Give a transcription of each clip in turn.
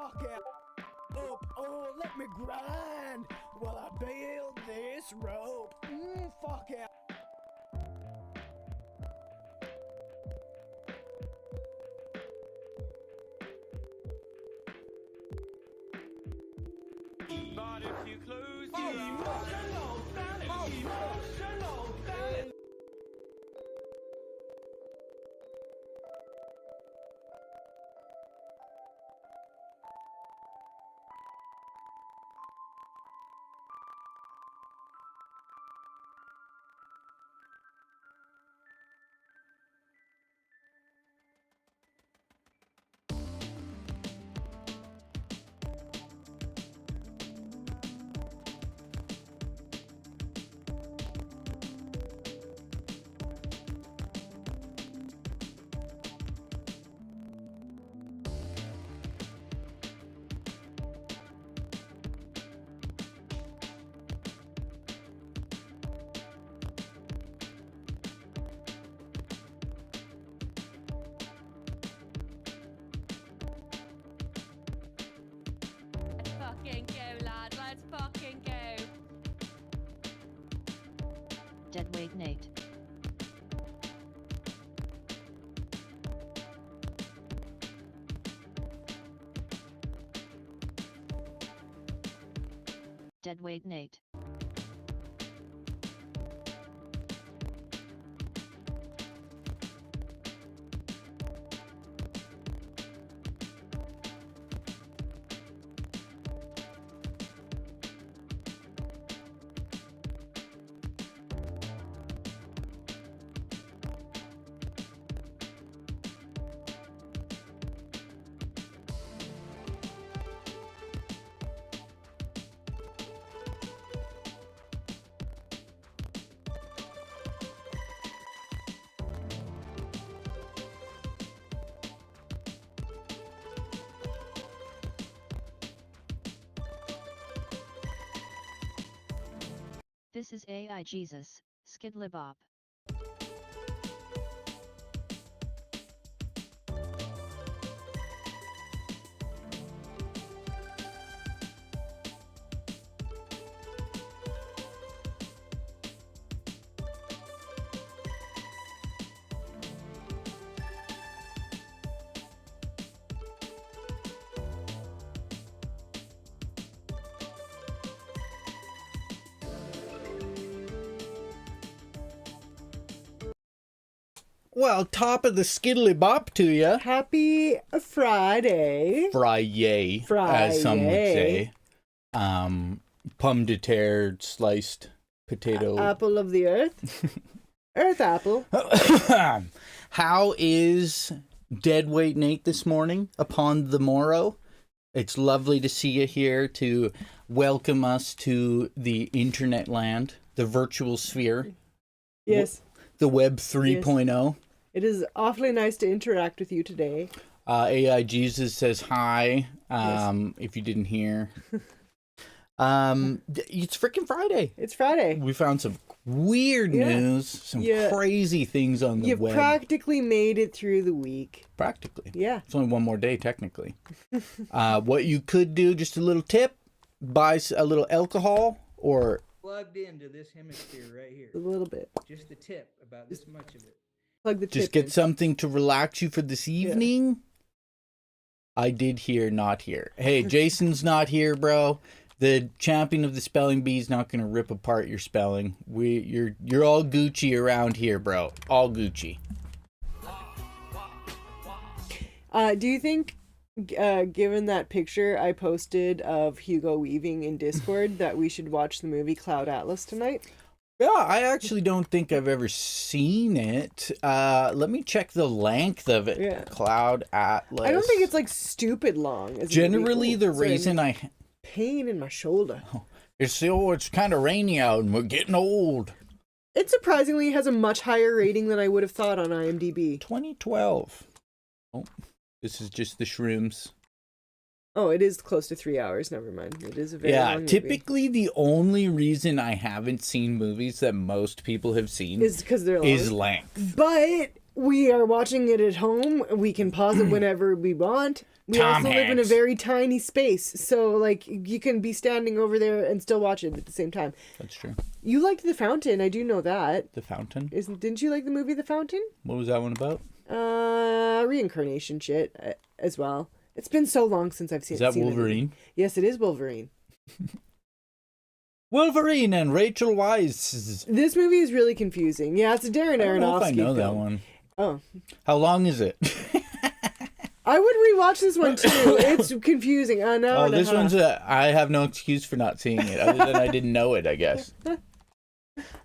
fuck out. Oh, let me grind while I build this rope. Fuck out. But if you close your eyes, Emotional damage. Fucking go, lad. Let's fucking go. Deadweight Nate. Deadweight Nate. This is AI Jesus, Skidlibop. Well, top of the skiddly bop to you. Happy Friday. Friday, as some would say. Pomme de terre, sliced potato. Apple of the earth. Earth apple. How is Deadweight Nate this morning upon the morrow? It's lovely to see you here to welcome us to the internet land, the virtual sphere. Yes. The Web 3.0. It is awfully nice to interact with you today. AI Jesus says hi. Yes. If you didn't hear. It's freaking Friday. It's Friday. We found some weird news, some crazy things on the You've web. practically made it through the week. Practically. Yeah. It's only one more day, technically. What you could do, just a little tip, buy a little alcohol or... Plugged into this hemisphere right here. A little bit. Just the tip, about this much of it. Plug the just tip get in. something to relax you for this evening. I did hear, not here. Hey, Jason's not here, bro. The champion of the spelling bee is not going to rip apart your spelling. You're all Gucci around here, bro. All Gucci. Do you think, given that picture I posted of Hugo Weaving in Discord, that we should watch the movie Cloud Atlas tonight? Yeah, I actually don't think I've ever seen it. Let me check the length of it. Yeah. Cloud Atlas. I don't think it's like stupid long. Generally, the reason pain in my shoulder. It's kind of rainy out and we're getting old. It surprisingly has a much higher rating than I would have thought on IMDb. 2012. Oh, this is just the shrooms. Oh, it is close to 3 hours. Never mind. It is a very long movie. Typically the only reason I haven't seen movies that most people have seen is because they're long. is length. But we are watching it at home. We can pause it whenever we want. We Tom also live in a Hanks. very tiny space, so like you can be standing over there and still watch it at the same time. That's true. You liked The Fountain, I do know that. The Fountain. Didn't you like the movie The Fountain? What was that one about? Reincarnation shit as well. It's been so long since I've seen. Is that seen the movie. Wolverine? Yes, it is Wolverine. Wolverine and Rachel Weisz. This movie is really confusing. Yeah, it's a Darren I don't know if I Aronofsky know that film. one. Oh, How long is it? I would rewatch this one too. It's confusing. An hour Oh, and a this half. one's I have no excuse for not seeing it, other than I didn't know it, I guess.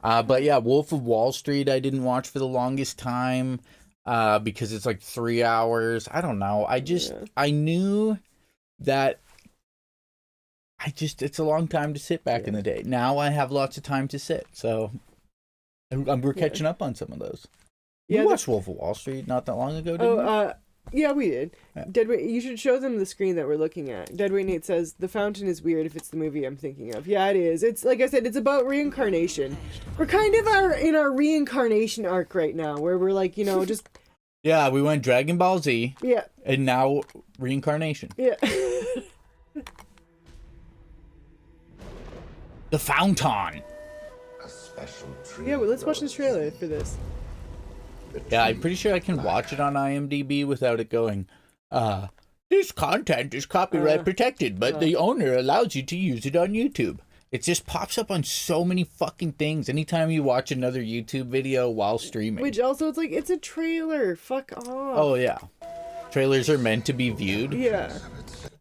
But yeah, Wolf of Wall Street I didn't watch for the longest time because it's like 3 hours. I don't know. I knew that it's a long time to sit back in the day. Now I have lots of time to sit, so we're catching up on some of those. Yeah, We watched Wolf of Wall Street not that long ago, didn't we? Yeah, we did. Yeah. Deadweight. You should show them the screen that we're looking at. Deadweight Nate says The Fountain is weird if it's the movie I'm thinking of. Yeah, it is. It's like I said, it's about reincarnation. We're kind of in our reincarnation arc right now, where we're like, just Yeah, we went Dragon Ball Z, yeah, and now reincarnation. yeah. The Fountain. A special tree. Yeah, well, let's watch this trailer for this. Yeah, I'm pretty sure I can watch it on IMDb without it going, this content is copyright protected, but the owner allows you to use it on YouTube. It just pops up on so many fucking things anytime you watch another YouTube video while streaming. Which also, it's like, it's a trailer. Fuck off. Oh, yeah. Trailers are meant to be viewed. Yeah.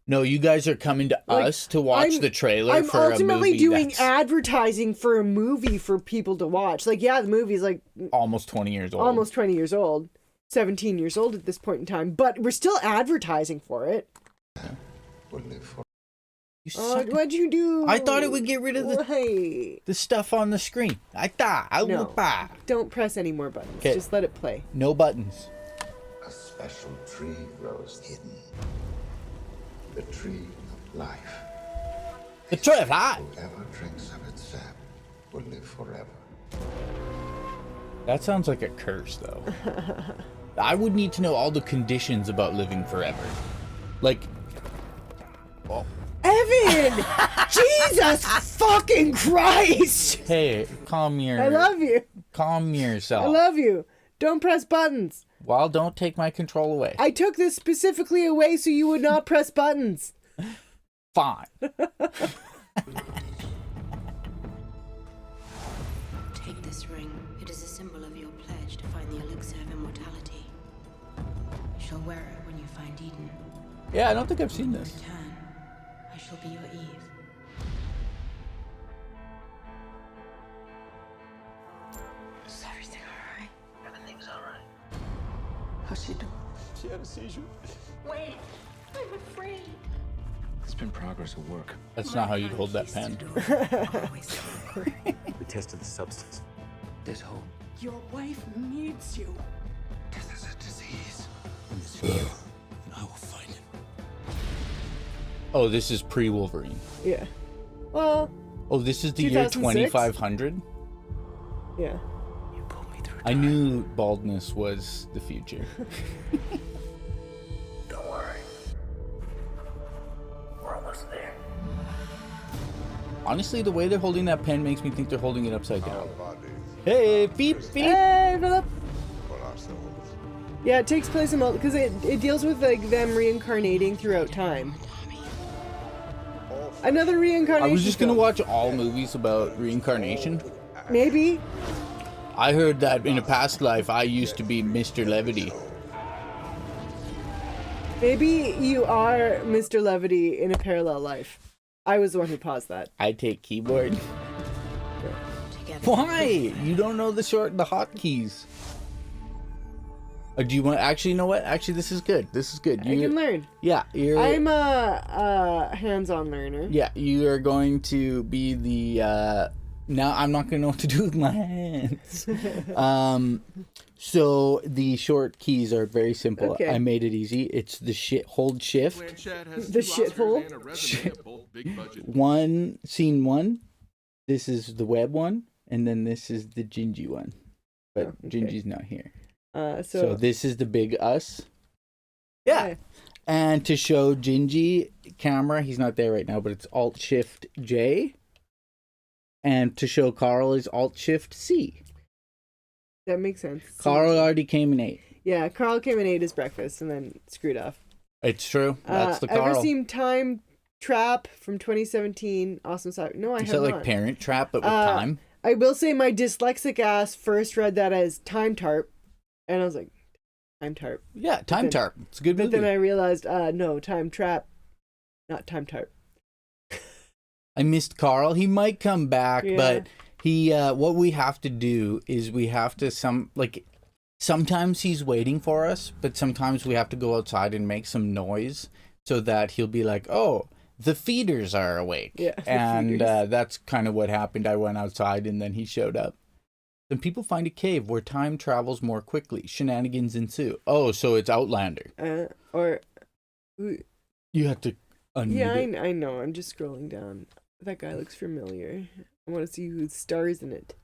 No, you guys are coming to us to watch the trailer I'm for a movie. ultimately doing that's advertising for a movie for people to watch. Like, yeah, the movie's like almost 20 years old. almost 20 years old, 17 years old at this point in time, but we're still advertising for it. Will live for You suck. What'd you do? I thought it would get rid of Hey, the stuff on the screen. I thought I No. would buy. don't press any more buttons. 'Kay. Just let it play. No buttons. a special tree grows hidden. The tree of life. The tree of life. Whoever drinks of its sap will live forever. That sounds like a curse, though. I would need to know all the conditions about living forever. Like, Evan! Jesus fucking Christ! hey, calm I love you. yourself. I love you. Don't press buttons. Well, don't take my control away. I took this specifically away so you would not press buttons. Fine. Take this ring. It is a symbol of your pledge to find the elixir of immortality. You shall wear it when you find Eden. Yeah, I don't think I've seen this. Return. I shall be your Eve. Is everything alright? Everything's alright. How's she doing? She had a seizure. Wait! I'm afraid. It's been progress of work. That's not how you'd hold that pen. Always. We tested the substance. There's hope. Your wife needs you. This is a disease. And it's you. I will find it. Oh, this is pre-Wolverine. Yeah. Well, Oh, this is the year 2006? 2500? yeah. You pulled me through. I knew baldness was the future. Don't worry. We're almost there. Honestly, the way they're holding that pen makes me think they're holding it upside down. Hey, beep, beep. Hey, Philip. Yeah, it takes place in because it deals with like them reincarnating throughout time. Another reincarnation. I was just gonna film. watch all movies about reincarnation. Maybe. I heard that in a past life I used to be Mr. Levity. Maybe you are Mr. Levity in a parallel life. I was the one who paused that. I take keyboard. Together. Why? You don't know the hotkeys. Do you want? Actually, you know what? Actually, this is good. This is good. I can learn. Yeah, you're. I'm a hands-on learner. Yeah, you are going to be the. Now I'm not going to know what to do with my hands. So the short keys are very simple. Okay. I made it easy. It's the hold shift. The shithole. Scene one. This is the web one, and then this is the Jinjee one. But Oh, okay. Jinjee's not here. So this is the big us. Yeah. And to show Jinjee camera, he's not there right now, but it's Alt-Shift-J. And to show Carl is Alt-Shift-C. That makes sense. Carl already came in 8. Yeah, Carl came and ate his breakfast and then screwed off. It's true. That's the Carl. Ever seen Time Trap from 2017? Awesome sci. No, I have that not. like Parent Trap, but with time? I will say my dyslexic ass first read that as Time Tarp, and I was like, Time Tarp. Yeah, Time Tarp. It's a good movie. But then I realized, no, Time Trap, not Time Tarp. I missed Carl. He might come back, but he. What we have to do is we have to sometimes he's waiting for us, but sometimes we have to go outside and make some noise so that he'll be like, oh, the feeders are awake. Yeah, and that's kind of what happened. I went outside and then he showed up. Then people find a cave where time travels more quickly. Shenanigans ensue. Oh, so it's Outlander. You have to unmute it. I know. I'm just scrolling down. That guy looks familiar. I want to see who stars in it.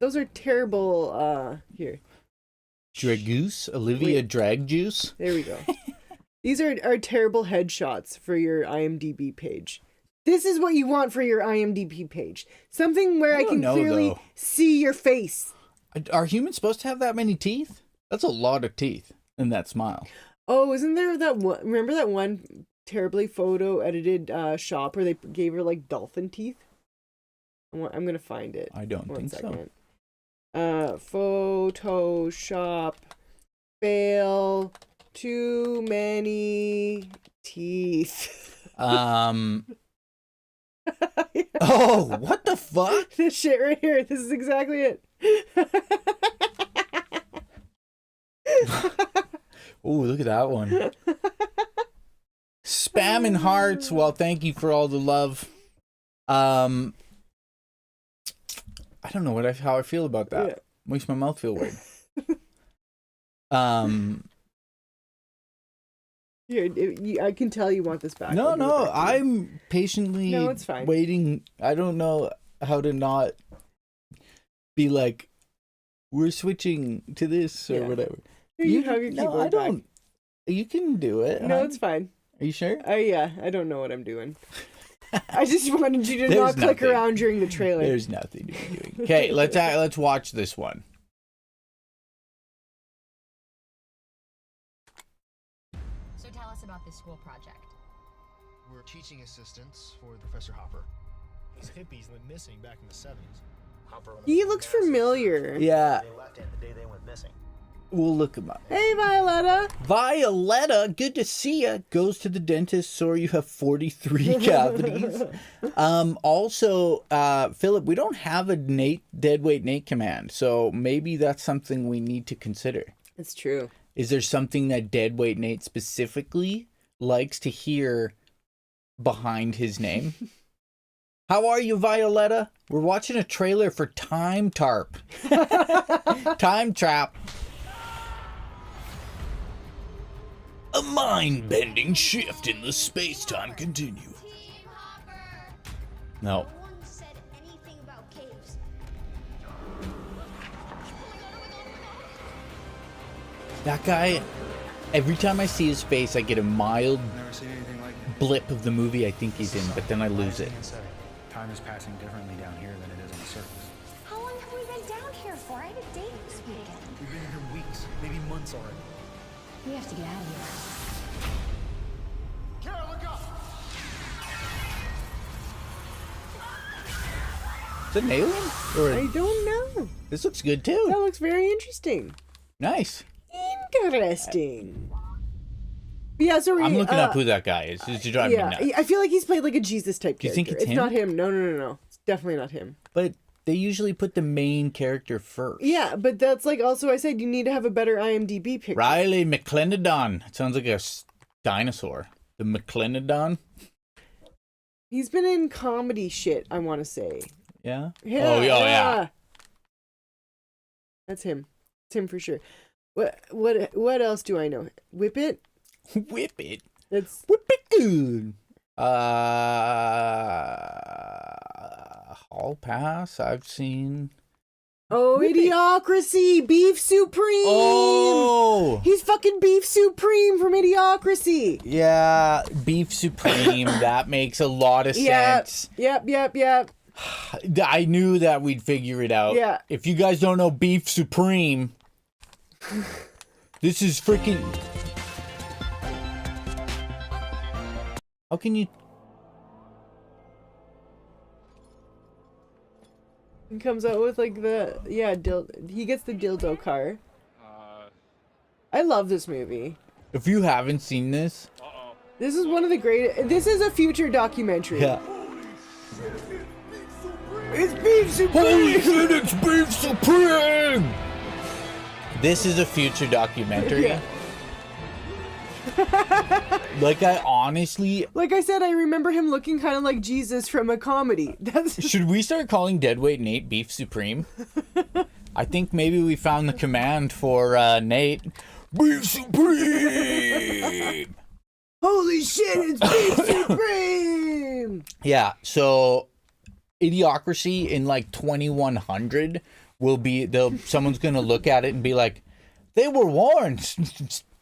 Those are terrible. Here. Dragoose? Olivia Dragjuice? There we go. These are terrible headshots for your IMDb page. This is what you want for your IMDb page. Something where I can clearly see your face. Are humans supposed to have that many teeth? That's a lot of teeth in that smile. Oh, isn't there that one? Remember that one terribly photo edited shop where they gave her like dolphin teeth? I'm gonna find it. I don't think so. Photoshop fail. Too many teeth. Oh, what the fuck? This shit right here. This is exactly it. Oh, look at that one. Spamming hearts. Well, thank you for all the love. I don't know how I feel about that. Yeah. Makes my mouth feel weird. Here, I can tell you want this back. No, I'm patiently it's fine. waiting. I don't know how to not be like, we're switching to this or whatever. You have your keyboard I don't. Back. You can do it. No, it's fine. Are you sure? Yeah, I don't know what I'm doing. I just wanted you to not click around during the trailer. There's nothing to be doing. Okay, let's watch this one. So tell us about this school project. We're teaching assistants for Professor Hopper. These hippies went missing back in the 70s. He looks familiar. Yeah. They left the day they went missing. We'll look him up. Hey, Violetta. Violetta, good to see ya. Goes to the dentist. Sorry you have 43 cavities. Also, Philip, we don't have a deadweight Nate command, so maybe that's something we need to consider. It's true. Is there something that deadweight Nate specifically likes to hear behind his name? How are you, Violetta? We're watching a trailer for Time Tarp. Time Trap. A mind-bending shift in the space-time continuum. No. No one said anything about caves. That guy, every time I see his face, I get a mild blip of the movie I think he's in, but then I lose it. Time is passing differently down here than it is on the surface. How long have we been down here for? I had a date this weekend. We've been here weeks, maybe months already. We have to get out of here. Kara, look up! Is it an alien? Or I don't know. This looks good too. That looks very interesting. Nice. Interesting. Yeah, so I'm looking up who that guy is. It's driving me nuts. I feel like he's played like a Jesus type character. Do you think it's him? not him. No. It's definitely not him. But they usually put the main character first. Yeah, but that's like also I said you need to have a better IMDb picture. Riley McClendon. It sounds like a dinosaur. The McClendon. He's been in comedy shit, I want to say. Yeah? Yeah. Yeah. That's him. It's him for sure. What else do I know? Whip It? Whip It. That's Whip It good. Hall Pass I've seen. Oh, Idiocracy! Beef Supreme! Oh! He's fucking Beef Supreme from Idiocracy! Yeah, Beef Supreme. That makes a lot of sense. Yep. I knew that we'd figure it out. Yeah. If you guys don't know Beef Supreme, this is freaking... How can you... He comes out with like the he gets the dildo car. I love this movie. If you haven't seen this... This is one of the great. This is a future documentary. Yeah. It's Beef Supreme! Holy shit, it's Beef Supreme! This is a future documentary. Yeah. Like, I honestly... Like I said, I remember him looking kind of like Jesus from a comedy. Should we start calling Deadweight Nate Beef Supreme? I think maybe we found the command for Nate. Beef Supreme! Holy shit, it's Beef Supreme! Yeah, so Idiocracy in like 2100 will be... someone's gonna look at it and be like, they were warned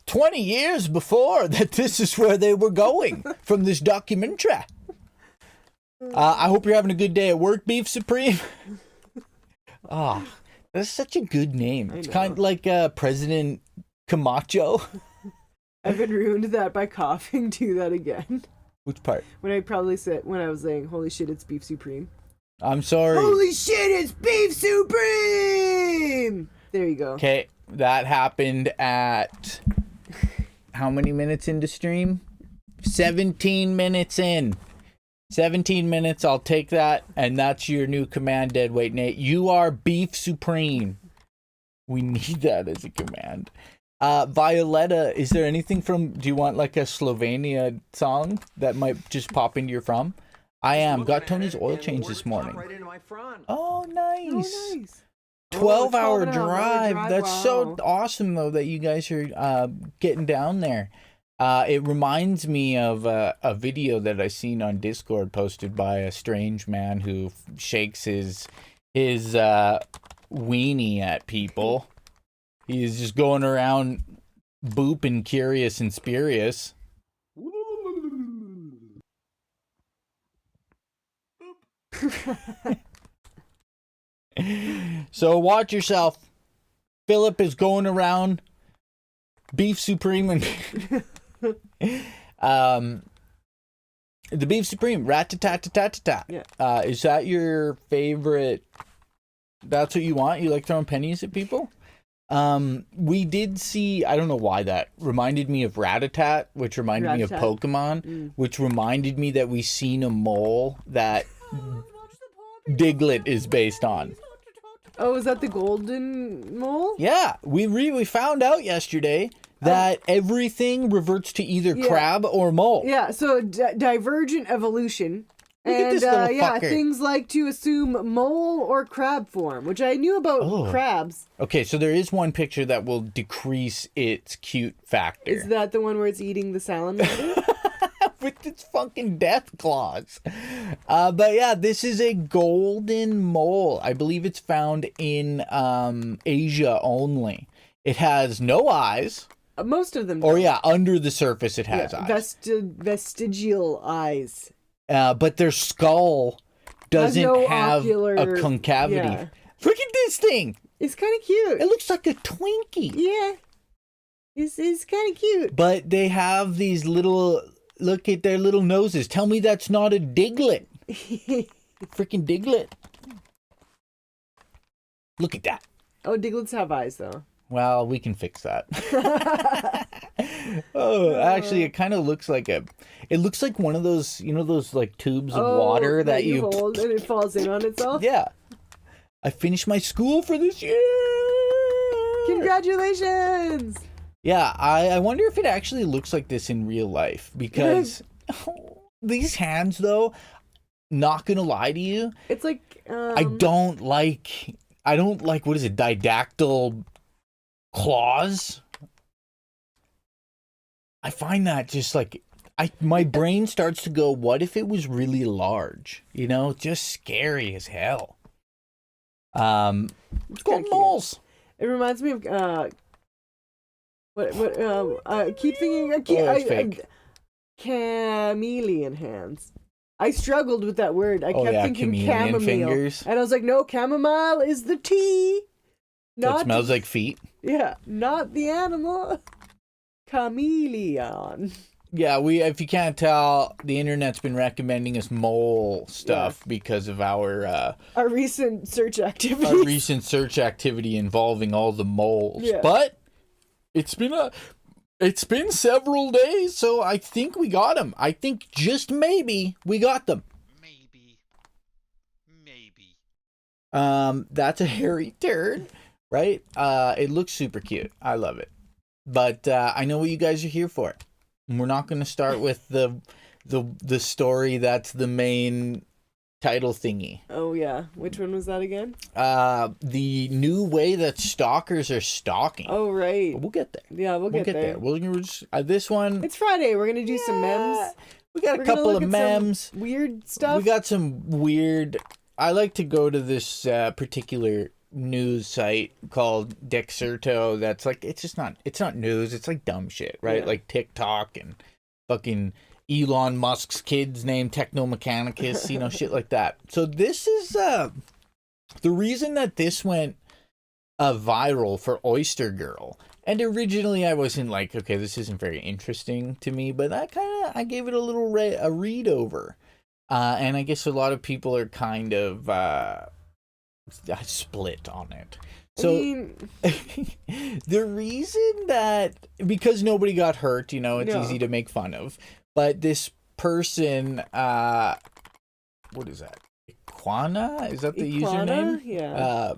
20 years before that this is where they were going from this documentary. I hope you're having a good day at work, Beef Supreme. Ah, that's such a good name. It's kind of like President Camacho. I've been ruined that by coughing. Do that again. Which part? When I was saying, holy shit, it's Beef Supreme. I'm sorry. Holy shit, it's Beef Supreme! There you go. Okay, that happened at... How many minutes into stream? 17 minutes in. 17 minutes, I'll take that. And that's your new command, Deadweight Nate. You are Beef Supreme. We need that as a command. Violetta, is there anything from... Do you want like a Slovenia song that might just pop into your from? I am. Got Tony's oil change this morning. Right into my front. Oh, nice. Oh, nice. 12-hour drive. That's wow. so awesome, though, that you guys are getting down there. It reminds me of a video that I seen on Discord posted by a strange man who shakes his weenie at people. He's just going around booping curious and spurious. So watch yourself. Philip is going around Beef Supreme and the Beef Supreme rat-ta-tat-ta-tat-ta-tat. Yeah. Is that your favorite? That's what you want? You like throwing pennies at people? We did see, I don't know why that reminded me of Rat-a-tat, which reminded me of Pokemon, which reminded me that we seen a mole that Diglett is based on. Oh, is that the golden mole? Yeah, we found out yesterday that everything reverts to either crab or mole. Yeah, so divergent evolution. Look at this little fucker. Things like to assume mole or crab form, which I knew about crabs. Okay, so there is one picture that will decrease its cute factor. Is that the one where it's eating the salamander? With its fucking death claws. But yeah, this is a golden mole. I believe it's found in Asia only. It has no eyes. Most of them don't. Or don't. yeah, under the surface it has eyes. Vestigial eyes. But their skull doesn't no have ocular... a concavity. Yeah. Look at this thing. It's kind of cute. It looks like a Twinkie. Yeah. It's kind of cute. But they have these little... Look at their little noses. Tell me that's not a Diglett. Freaking Diglett. Look at that. Oh, Diglets have eyes, though. Well, we can fix that. Oh, actually, it kind of looks like it looks like one of those, you know, those like tubes of water that you hold and it falls in on itself? Yeah. I finished my school for this year. Congratulations. Yeah, I wonder if it actually looks like this in real life, because these hands, though, not gonna lie to you, it's like I don't like what is it, didactyl claws. I find that just like my brain starts to go, what if it was really large? You know, just scary as hell. It's called kinda cute. moles. It reminds me of I keep thinking it's fake. chameleon hands. I struggled with that word. I Oh, kept yeah, thinking chameleon chamomile, fingers. and I was like, no, chamomile is the tea. That smells like feet. Yeah, not the animal. Chameleon. Yeah, if you can't tell, the internet's been recommending us mole stuff because of our recent search activity involving all the moles. Yeah. But it's been several days, so I think we got them. I think just maybe we got them. Maybe. That's a hairy turd, right? It looks super cute. I love it. But I know what you guys are here for. We're not going to start with the story that's the main title thingy. Oh yeah, which one was that again? The new way that stalkers are stalking. Oh right. We'll get there. Yeah, we'll get there. We'll just, this one. It's Friday. We're gonna do some memes. We got a couple of memes. Weird stuff. We got some weird. I like to go to this particular news site called Dexerto. That's like it's not news. It's like dumb shit, right? Yeah. Like TikTok and fucking Elon Musk's kid's name Technomechanicus, shit like that. So this is the reason that this went viral for Oyster Girl. And originally I wasn't like, okay, this isn't very interesting to me, but I gave it a little read over. And I guess a lot of people are kind of split on it. So the reason that, because nobody got hurt, it's easy to make fun of. But this person, what is that? Iguana? Is that the username? Yeah.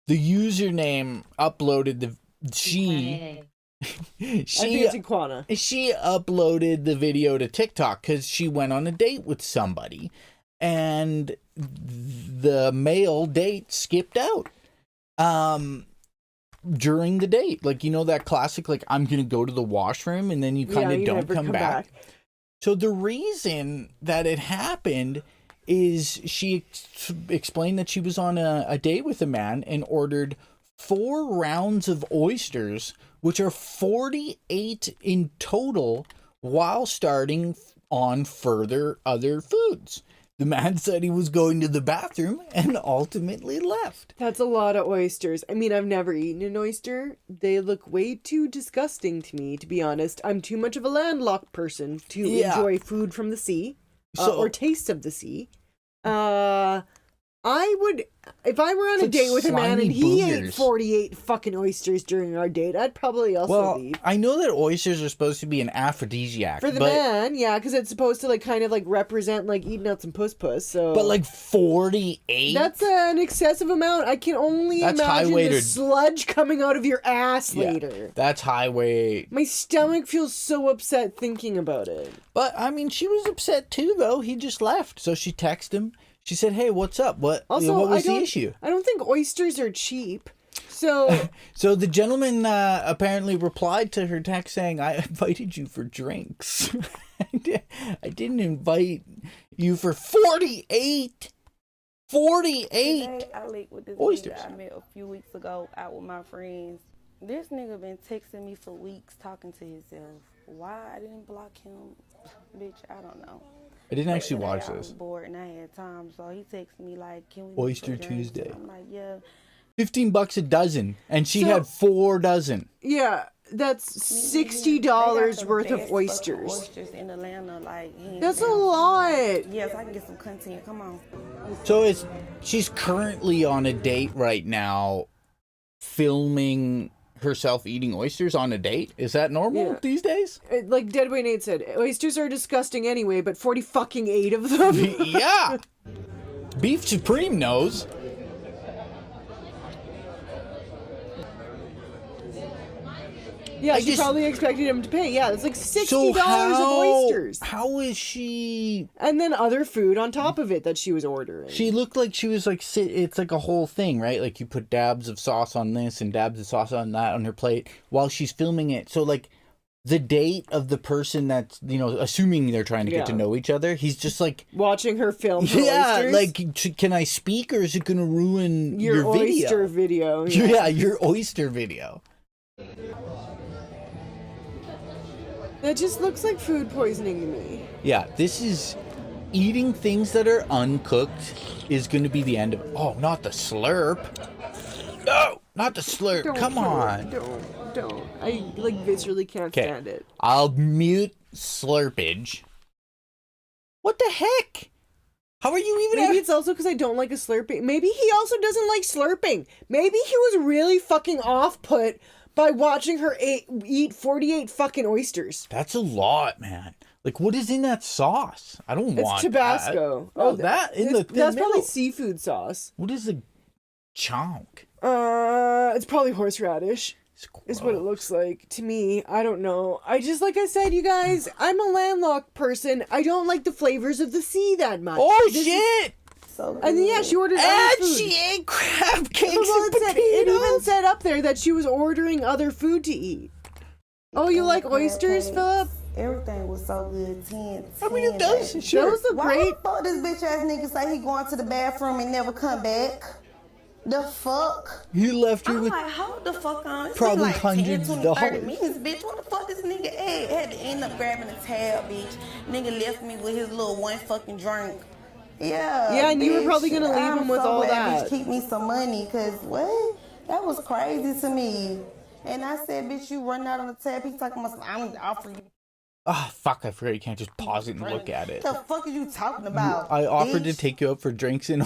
The username uploaded she I think it's Iguana. She uploaded the video to TikTok because she went on a date with somebody, and the male date skipped out during the date. Like, that classic, like, I'm gonna go to the washroom, and then you kind of don't come back. So the reason that it happened is she explained that she was on a date with a man and ordered 4 rounds of oysters, which are 48 in total, while starting on other foods. The man said he was going to the bathroom and ultimately left. That's a lot of oysters. I mean, I've never eaten an oyster. They look way too disgusting to me, to be honest. I'm too much of a landlocked person to enjoy food from the sea or taste of the sea. I would, if I were on a date with a man and he ate 48 fucking oysters during our date, I'd probably also leave. I know that oysters are supposed to be an aphrodisiac. For the man, yeah, because it's supposed to like kind of like represent like eating out some puss. So, but like 48? That's an excessive amount. I can only imagine the sludge coming out of your ass later. That's high weight. My stomach feels so upset thinking about it. But I mean, she was upset too, though. He just left, so she texted him. She said, "Hey, what's up? What was the issue?" I don't think oysters are cheap. So so the gentleman apparently replied to her text saying, "I invited you for drinks. I didn't invite you for 48 Today, I linked with this oysters nigga I met a few weeks ago out with my friends. This nigga been texting me for weeks talking to himself. Why I didn't block him? Bitch, I don't know. I didn't actually watch I was this. bored and I had time, so he texted me like, "Can we Oyster Tuesday?" I'm like, "Yeah." $15 a dozen, and she had 4 dozen. Yeah, that's $60 worth of oysters. Oysters in Atlanta, like that's a lot. Yes, I can get some content. Come on. So she's currently on a date right now, filming herself eating oysters on a date. Is that normal these days? Like Deadweight Nate said, oysters are disgusting anyway, but 48 of them. Yeah. Beef Supreme knows. Yeah, she probably expected him to pay. Yeah, it's like $60 of oysters. How is she? And then other food on top of it that she was ordering. She looked like she was like, it's like a whole thing, right? Like you put dabs of sauce on this and dabs of sauce on that on her plate while she's filming it. So like, the date of the person that's, assuming they're trying to get to know each other. He's just like watching her film. Yeah, oysters. like, can I speak or is it going to ruin your oyster video? Yeah, your oyster video. That just looks like food poisoning to me. Yeah, this is eating things that are uncooked is going to be the end of. Oh, not the slurp. No, not the slurp. Come on. Don't. I viscerally can't stand it. I'll mute slurpage. What the heck? How are you even? Maybe it's also because I don't like a slurping. Maybe he also doesn't like slurping. Maybe he was really fucking off-put by watching her eat 48 fucking oysters. That's a lot, man. Like, what is in that sauce? I don't want It's Tabasco. That. Oh, that in the that's probably seafood sauce. What is a chonk? It's probably horseradish. Is what it looks like to me. I don't know. I just, like I said, you guys, I'm a landlocked person. I don't like the flavors of the sea that much. Oh, shit! And then, yeah, she ordered other food. She ate crab cakes Well, and potatoes. it even said up there that she was ordering other food to eat. Oh, you like oysters, Philip? Everything was so good. 10. I mean, it does. Baby. Sure. Those look Why great. the fuck this bitch ass nigga say he going to the bathroom and never come back? The fuck? He left her I'm with like, hold the fuck on. It's probably been like 10, hundreds of 20, 30 dollars. minutes, bitch. What the fuck this nigga ate? Had to end up grabbing a tab, bitch. Nigga left me with his little one fucking drink. Yeah. Yeah, and you were bitch. probably gonna leave him with so all glad that. Bitch, keep me some money, cause what? That was crazy to me. And I said, bitch, you run out on the tab. He talking about, I'm offering you. Oh, fuck, I forgot you can't just pause it and look at it. What the fuck are you talking about? I offered to bitch? take you out for drinks and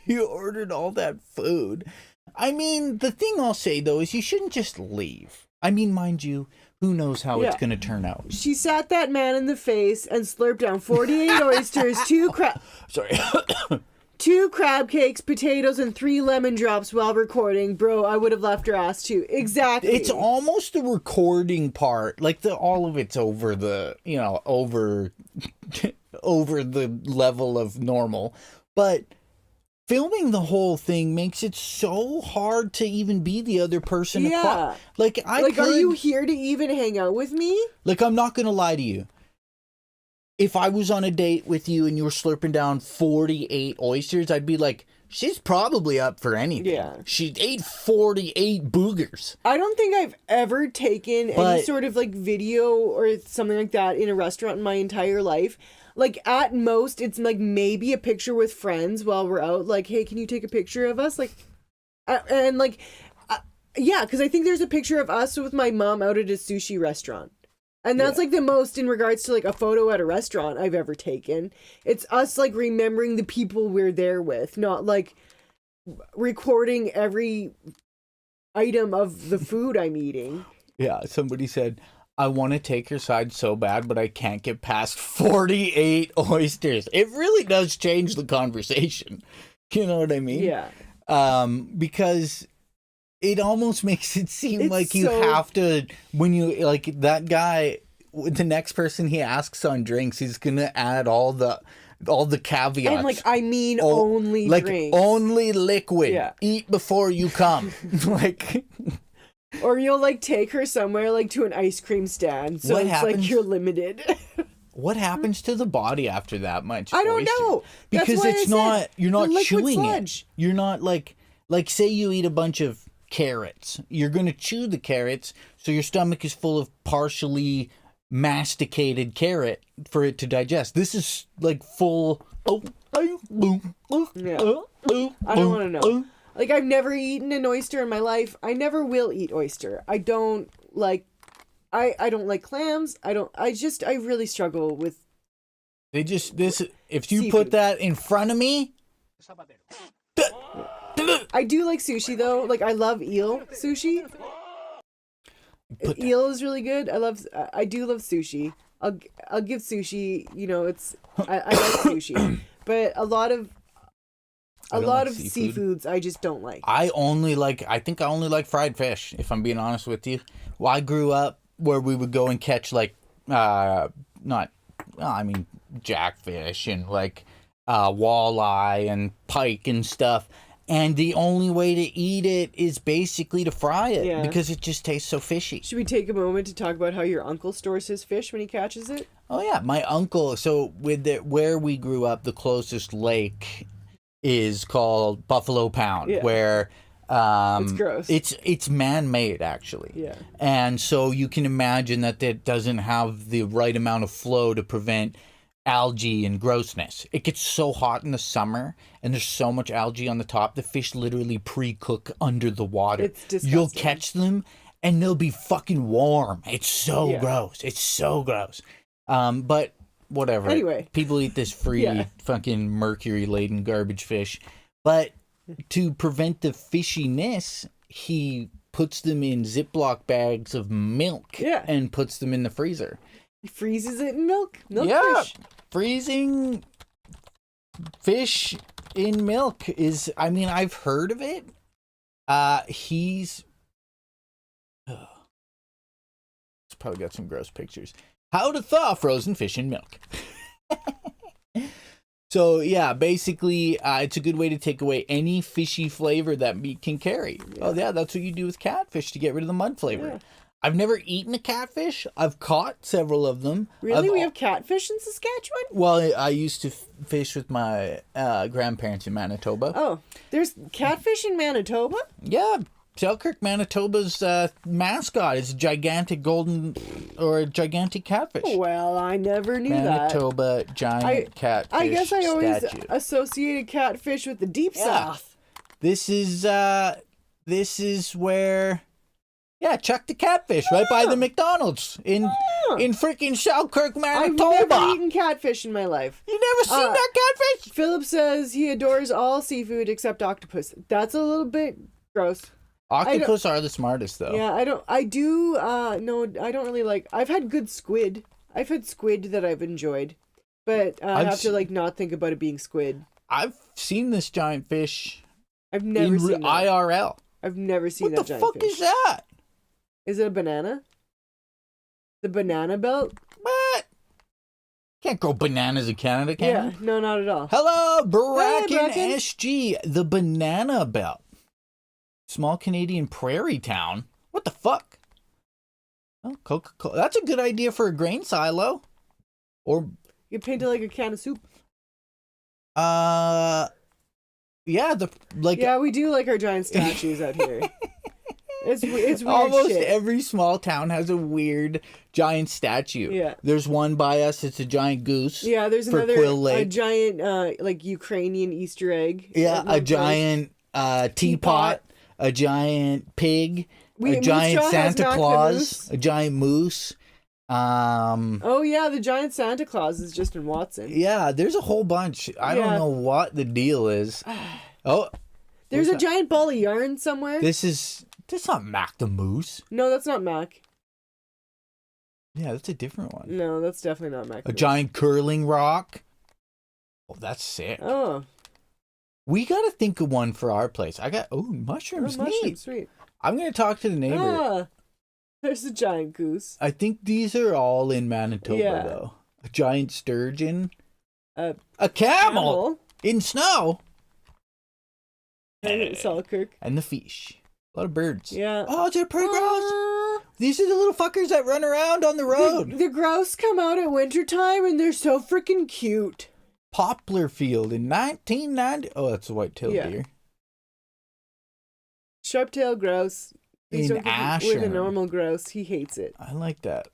you ordered all that food. I mean, the thing I'll say, though, is you shouldn't just leave. I mean, mind you, who knows how it's going to turn out. She sat that man in the face and slurped down 48 oysters, Sorry. 2 crab cakes, potatoes, and 3 lemon drops while recording. Bro, I would have left her ass too. Exactly. It's almost the recording part. Like, all of it's over the, over the level of normal. But filming the whole thing makes it so hard to even be the other person. Yeah. Are you here to even hang out with me? Like, I'm not going to lie to you. If I was on a date with you and you were slurping down 48 oysters, I'd be like, she's probably up for anything. Yeah. She ate 48 boogers. I don't think I've ever taken any sort of video or something like that in a restaurant in my entire life. Like, at most, it's like maybe a picture with friends while we're out. Like, hey, can you take a picture of us? Yeah, because I think there's a picture of us with my mom out at a sushi restaurant. And that's like the most in regards to like a photo at a restaurant I've ever taken. It's us like remembering the people we're there with, not like recording every item of the food I'm eating. Yeah, somebody said, I want to take your side so bad, but I can't get past 48 oysters. It really does change the conversation. You know what I mean? Yeah. Because it almost makes it seem It's like you have to, when you, like, that guy, the next person he asks on drinks, he's going to add all the caveats. And only like, drinks. only liquid. Yeah. Eat before you come. Like... Or you'll like take her somewhere like to an ice cream stand. So What it's happens? like you're limited. What happens to the body after that much? I don't know. That's Because why it's I said not, you're not the liquid chewing sludge. it. You're not like say you eat a bunch of carrots. You're going to chew the carrots, so your stomach is full of partially masticated carrot for it to digest. This is like full. I don't want to know. Like, I've never eaten an oyster in my life. I never will eat oyster. I don't like clams. I really struggle with. If you seafood. put that in front of me. I do like sushi though. Like, I love eel sushi. Eel is really good. I do love sushi. I'll give sushi, I like sushi. But a lot of seafoods I just don't like. I think I only like fried fish, if I'm being honest with you. Well, I grew up where we would go and catch jackfish and walleye and pike and stuff. And the only way to eat it is basically to fry it Yeah. because it just tastes so fishy. Should we take a moment to talk about how your uncle stores his fish when he catches it? Oh yeah, my uncle. So where we grew up, the closest lake is called Buffalo Pound, Yeah. where It's gross. It's man-made actually. Yeah. And so you can imagine that it doesn't have the right amount of flow to prevent algae and grossness. It gets so hot in the summer and there's so much algae on the top, the fish literally pre-cook under the water. It's disgusting. You'll catch them and they'll be fucking warm. It's so Yeah. gross. It's so gross. But whatever. Anyway. People eat this free Yeah. fucking mercury-laden garbage fish. But to prevent the fishiness, he puts them in Ziploc bags of milk Yeah. and puts them in the freezer. He freezes it in milk? Yeah, Fish. freezing fish in milk is, I mean, I've heard of it. He's probably got some gross pictures. How to thaw frozen fish in milk. So yeah, basically, it's a good way to take away any fishy flavor that meat can carry. Yeah. Oh yeah, that's what you do with catfish to get rid of the mud flavor. Yeah. I've never eaten a catfish. I've caught several of them. Really? We have catfish in Saskatchewan? Well, I used to fish with my grandparents in Manitoba. Oh, there's catfish in Manitoba? Yeah. Selkirk, Manitoba's mascot is a gigantic gigantic catfish. Well, I never knew Manitoba giant catfish. I guess I always statue. associated catfish with the deep south. This is where, yeah, chuck the catfish right by the McDonald's in freaking Selkirk, Manitoba. I've never eaten catfish in my life. You never seen that catfish? Philip says he adores all seafood except octopus. That's a little bit gross. Octopus are the smartest, though. Yeah, I don't really like. I've had good squid. I've had squid that I've enjoyed, but I have to not think about it being squid. I've seen this giant fish. I've never seen that. IRL. I've never seen that giant fish. What the fuck is that? Is it a banana? The banana belt? What? Can't grow bananas in Canada, can Yeah, you? no, not at all. Hello, Bracken Bracken. SG, the banana belt. Small Canadian prairie town. What the fuck? Oh, Coca-Cola. That's a good idea for a grain silo. Or you paint it like a can of soup. Yeah, Yeah, we do like our giant statues out here. It's weird. Almost shit. every small town has a weird giant statue. Yeah. There's one by us. It's a giant goose. Yeah, there's for another Quill Lake. a giant Ukrainian Easter egg. Yeah, a giant teapot, a giant pig, a giant Santa Claus, a giant moose. Oh yeah, the giant Santa Claus is just in Watson. Yeah, there's a whole bunch. I don't know what the deal is. Oh, there's a giant ball of yarn somewhere. That's not Mac the Moose. No, that's not Mac. Yeah, that's a different one. No, that's definitely not Mac. A giant curling rock. Oh, that's sick. Oh. We got to think of one for our place. Mushrooms. Neat. Sweet. I'm going to talk to the neighbor. There's a giant goose. I think these are all in Manitoba, though. A giant sturgeon. A camel in snow. And Selkirk. And the fish. A lot of birds. Yeah. Oh, they're pretty grouse. These are the little fuckers that run around on the road. The grouse come out at wintertime and they're so freaking cute. Poplar Field in 1990. Oh, that's a white-tailed deer. Sharp-tailed grouse. In Asher. With a normal grouse. He hates it. I like that.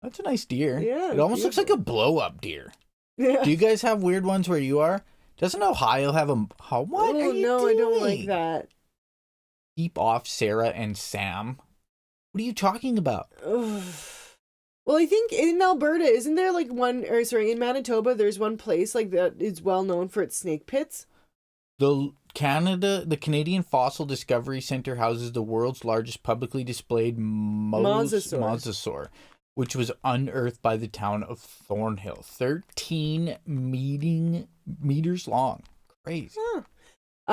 That's a nice deer. Yeah. It almost looks like a blow-up deer. Yeah. Do you guys have weird ones where you are? Doesn't Ohio have a... What are you doing? I don't like that. Keep off Sarah and Sam. What are you talking about? Ugh. Well, I think in Alberta, isn't there in Manitoba, there's one place that is well known for its snake pits? The Canadian Fossil Discovery Center houses the world's largest publicly displayed mosasaur, which was unearthed by the town of Thornhill. 13 meters long. Crazy. Huh.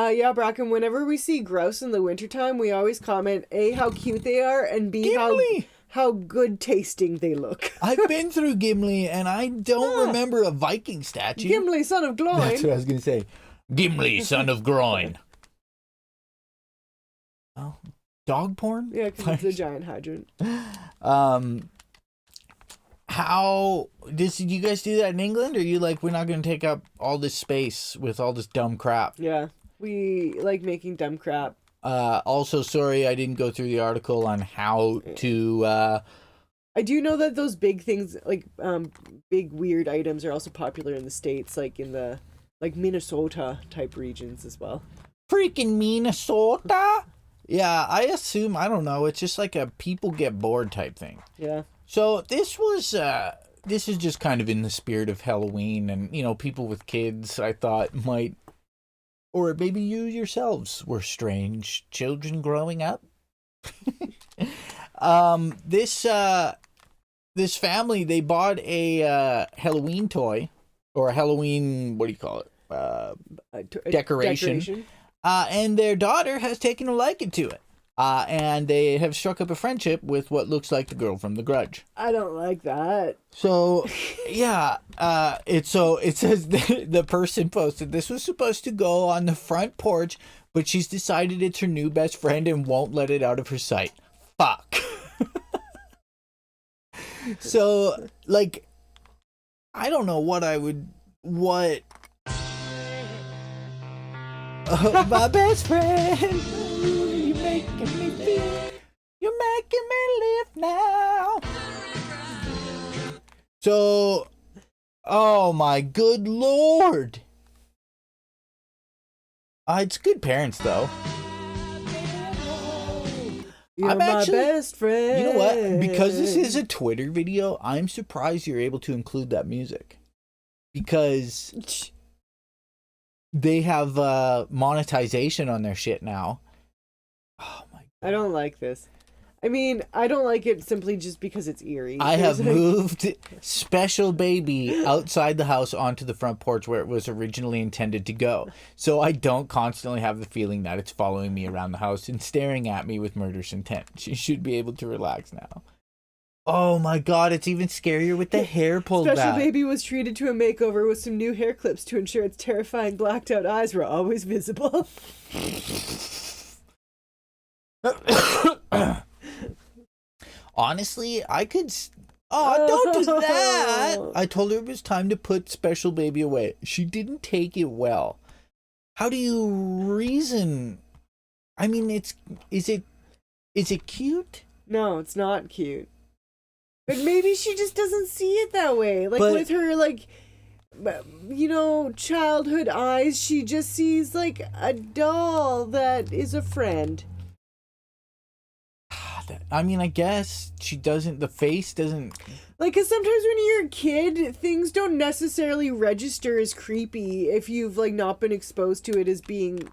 Yeah, Bracken, whenever we see grouse in the wintertime, we always comment, A, how cute they are, and B, how good tasting they look. I've been through Gimli, and I don't remember a Viking statue. Gimli, son of Gloin. That's what I was going to say. Gimli, son of Groin. Oh, dog porn? Yeah, because it's a giant hydrant. How did you guys do that in England? Or are you like, we're not going to take up all this space with all this dumb crap? Yeah, we like making dumb crap. Also, sorry, I didn't go through the article on how to. I do know that those big things, like big weird items, are also popular in the States, like in the Minnesota type regions as well. Freaking Minnesota? Yeah, I assume, I don't know, it's just like a people get bored type thing. Yeah. So this is just kind of in the spirit of Halloween, and people with kids, I thought might, or maybe you yourselves were strange children growing up. This family, they bought a Halloween toy, or a Halloween, what do you call it? Decoration. And their daughter has taken a liking to it. And they have struck up a friendship with what looks like the girl from The Grudge. I don't like that. So, yeah, it says the person posted, this was supposed to go on the front porch, but she's decided it's her new best friend and won't let it out of her sight. Fuck. So, like, I don't know what my best friend, you're making me feel, you're making me live now. So, oh my good lord. It's good parents though. You're my best friend. You know what? Because this is a Twitter video, I'm surprised you're able to include that music. Because they have monetization on their shit now. Oh my god. I don't like this. I mean, I don't like it simply just because it's eerie. I have moved Special Baby outside the house onto the front porch where it was originally intended to go. So I don't constantly have the feeling that it's following me around the house and staring at me with murderous intent. She should be able to relax now. Oh my god, it's even scarier with the hair pulled back. Special Baby was treated to a makeover with some new hair clips to ensure its terrifying blacked out eyes were always visible. Honestly, I could... Oh, don't do that! I told her it was time to put Special Baby away. She didn't take it well. How do you reason? I mean, is it cute? No, it's not cute. But maybe she just doesn't see it that way. Like, with her, like, childhood eyes, she just sees, like, a doll that is a friend. I mean, I guess she doesn't, the face doesn't... Like, because sometimes when you're a kid, things don't necessarily register as creepy if you've, like, not been exposed to it as being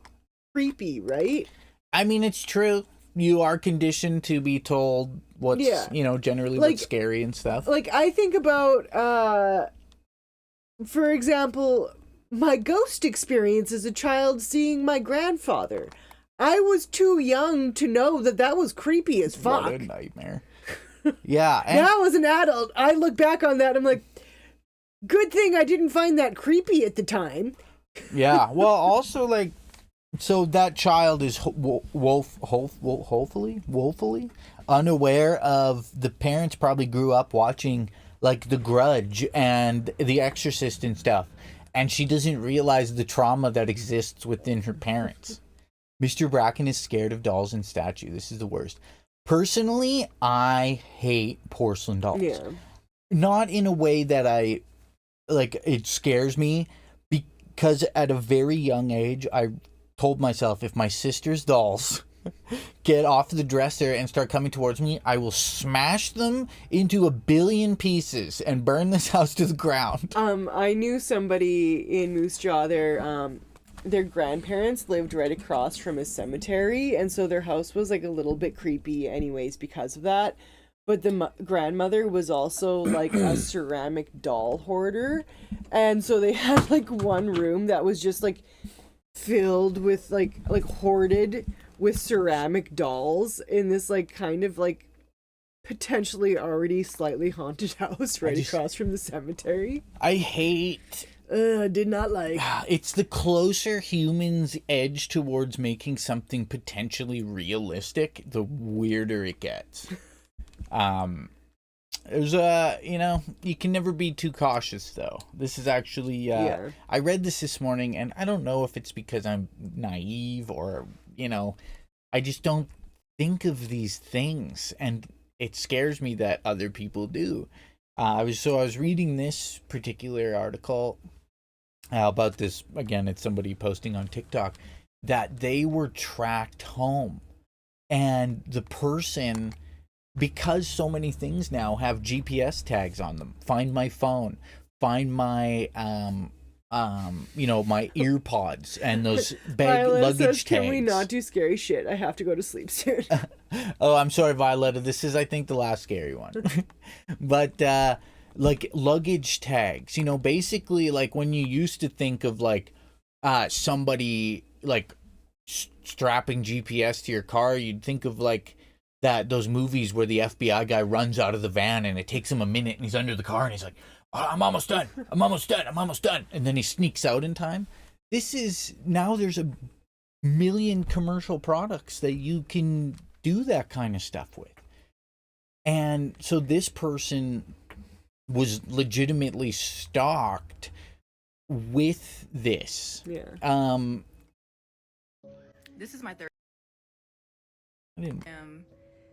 creepy, right? I mean, it's true. You are conditioned to be told what's, generally what's scary and stuff. Like, I think about, for example, my ghost experience as a child seeing my grandfather. I was too young to know that was creepy as fuck. What a nightmare. Yeah. Now as an adult, I look back on that and I'm like, good thing I didn't find that creepy at the time. Yeah. Well, also, like, so that child is woefully unaware of the parents probably grew up watching, like, The Grudge and The Exorcist and stuff. And she doesn't realize the trauma that exists within her parents. Mr. Bracken is scared of dolls and statue. This is the worst. Personally, I hate porcelain dolls. Yeah. Not in a way that it scares me, because at a very young age, I told myself, if my sister's dolls get off the dresser and start coming towards me, I will smash them into a billion pieces and burn this house to the ground. I knew somebody in Moose Jaw their grandparents lived right across from a cemetery, and so their house was like a little bit creepy anyways because of that. But the grandmother was also like a ceramic doll hoarder, and so they had like one room that was just like filled with like hoarded with ceramic dolls in this like kind of like potentially already slightly haunted house right across from the cemetery. I hate... Did not like. It's the closer humans edge towards making something potentially realistic, the weirder it gets. There's you can never be too cautious though. This is actually I read this morning, and I don't know if it's because I'm naive or I just don't think of these things, and it scares me that other people do. I was reading this particular article about this, again, it's somebody posting on TikTok that they were tracked home, and the person, because so many things now have GPS tags on them, find my phone, find my my ear pods and those luggage says, tags. Can we not do scary shit? I have to go to sleep soon. Oh, I'm sorry, Violetta. This is, I think, the last scary one. But like luggage tags, basically like when you used to think of like somebody like strapping GPS to your car, you'd think of like those movies where the FBI guy runs out of the van and it takes him a minute and he's under the car and he's like, oh, I'm almost done. And then he sneaks out in time. This is, now there's a million commercial products that you can do that kind of stuff with. And so this person was legitimately stalked with this. Yeah. This is my third. I am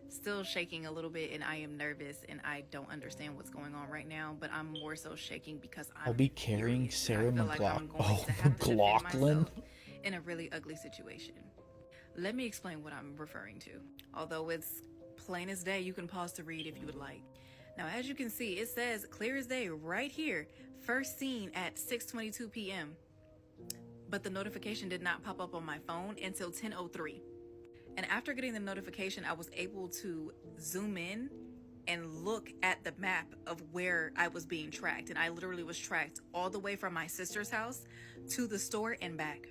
still shaking a little bit, and I am nervous, and I don't understand what's going on right now. But I'm more so shaking because I'll be carrying Sarah McLachlan in a really ugly situation. Let me explain what I'm referring to. Although it's plain as day, you can pause to read if you would like. Now, as you can see, it says clear as day right here, first seen at 6:22 p.m. But the notification did not pop up on my phone until 10:03. And after getting the notification, I was able to zoom in and look at the map of where I was being tracked. And I literally was tracked all the way from my sister's house to the store and back.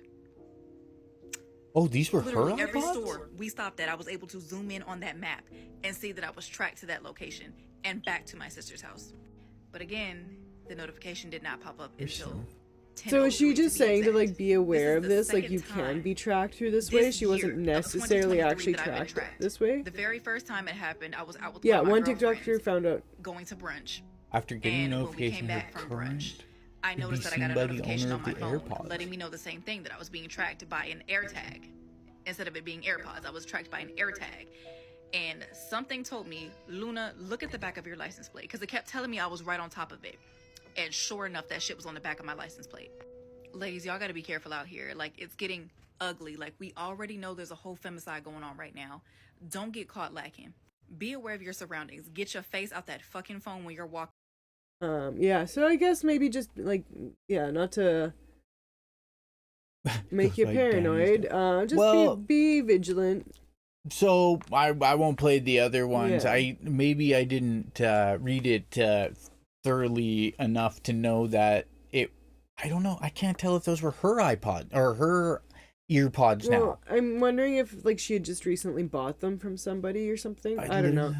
Oh, these were literally her every iPods? store we stopped at, I was able to zoom in on that map and see that I was tracked to that location and back to my sister's house. But again, the notification did not pop up until 10:03. So is she just saying to like be aware of this? Like you can be tracked through this way? She wasn't necessarily actually tracked this way? The very first time it happened, I was out with one TikToker found out. Going to brunch. After getting a notification back from brunch, I noticed that I got a notification on my phone letting me know the same thing, that I was being tracked by an AirTag. Instead of it being AirPods, I was tracked by an AirTag. And something told me, Luna, look at the back of your license plate, because it kept telling me I was right on top of it. And sure enough, that shit was on the back of my license plate. Ladies, y'all gotta be careful out here. Like, it's getting ugly. Like, we already know there's a whole femicide going on right now. Don't get caught lacking. Be aware of your surroundings. Get your face out that fucking phone when you're walking. Yeah, so I guess maybe just, like, not to make you paranoid. Just be vigilant. So, I won't play the other ones. Yeah. I didn't read it thoroughly enough to know that I don't know. I can't tell if those were her iPod or her earpods now. I'm wondering if like she had just recently bought them from somebody or something. I don't know.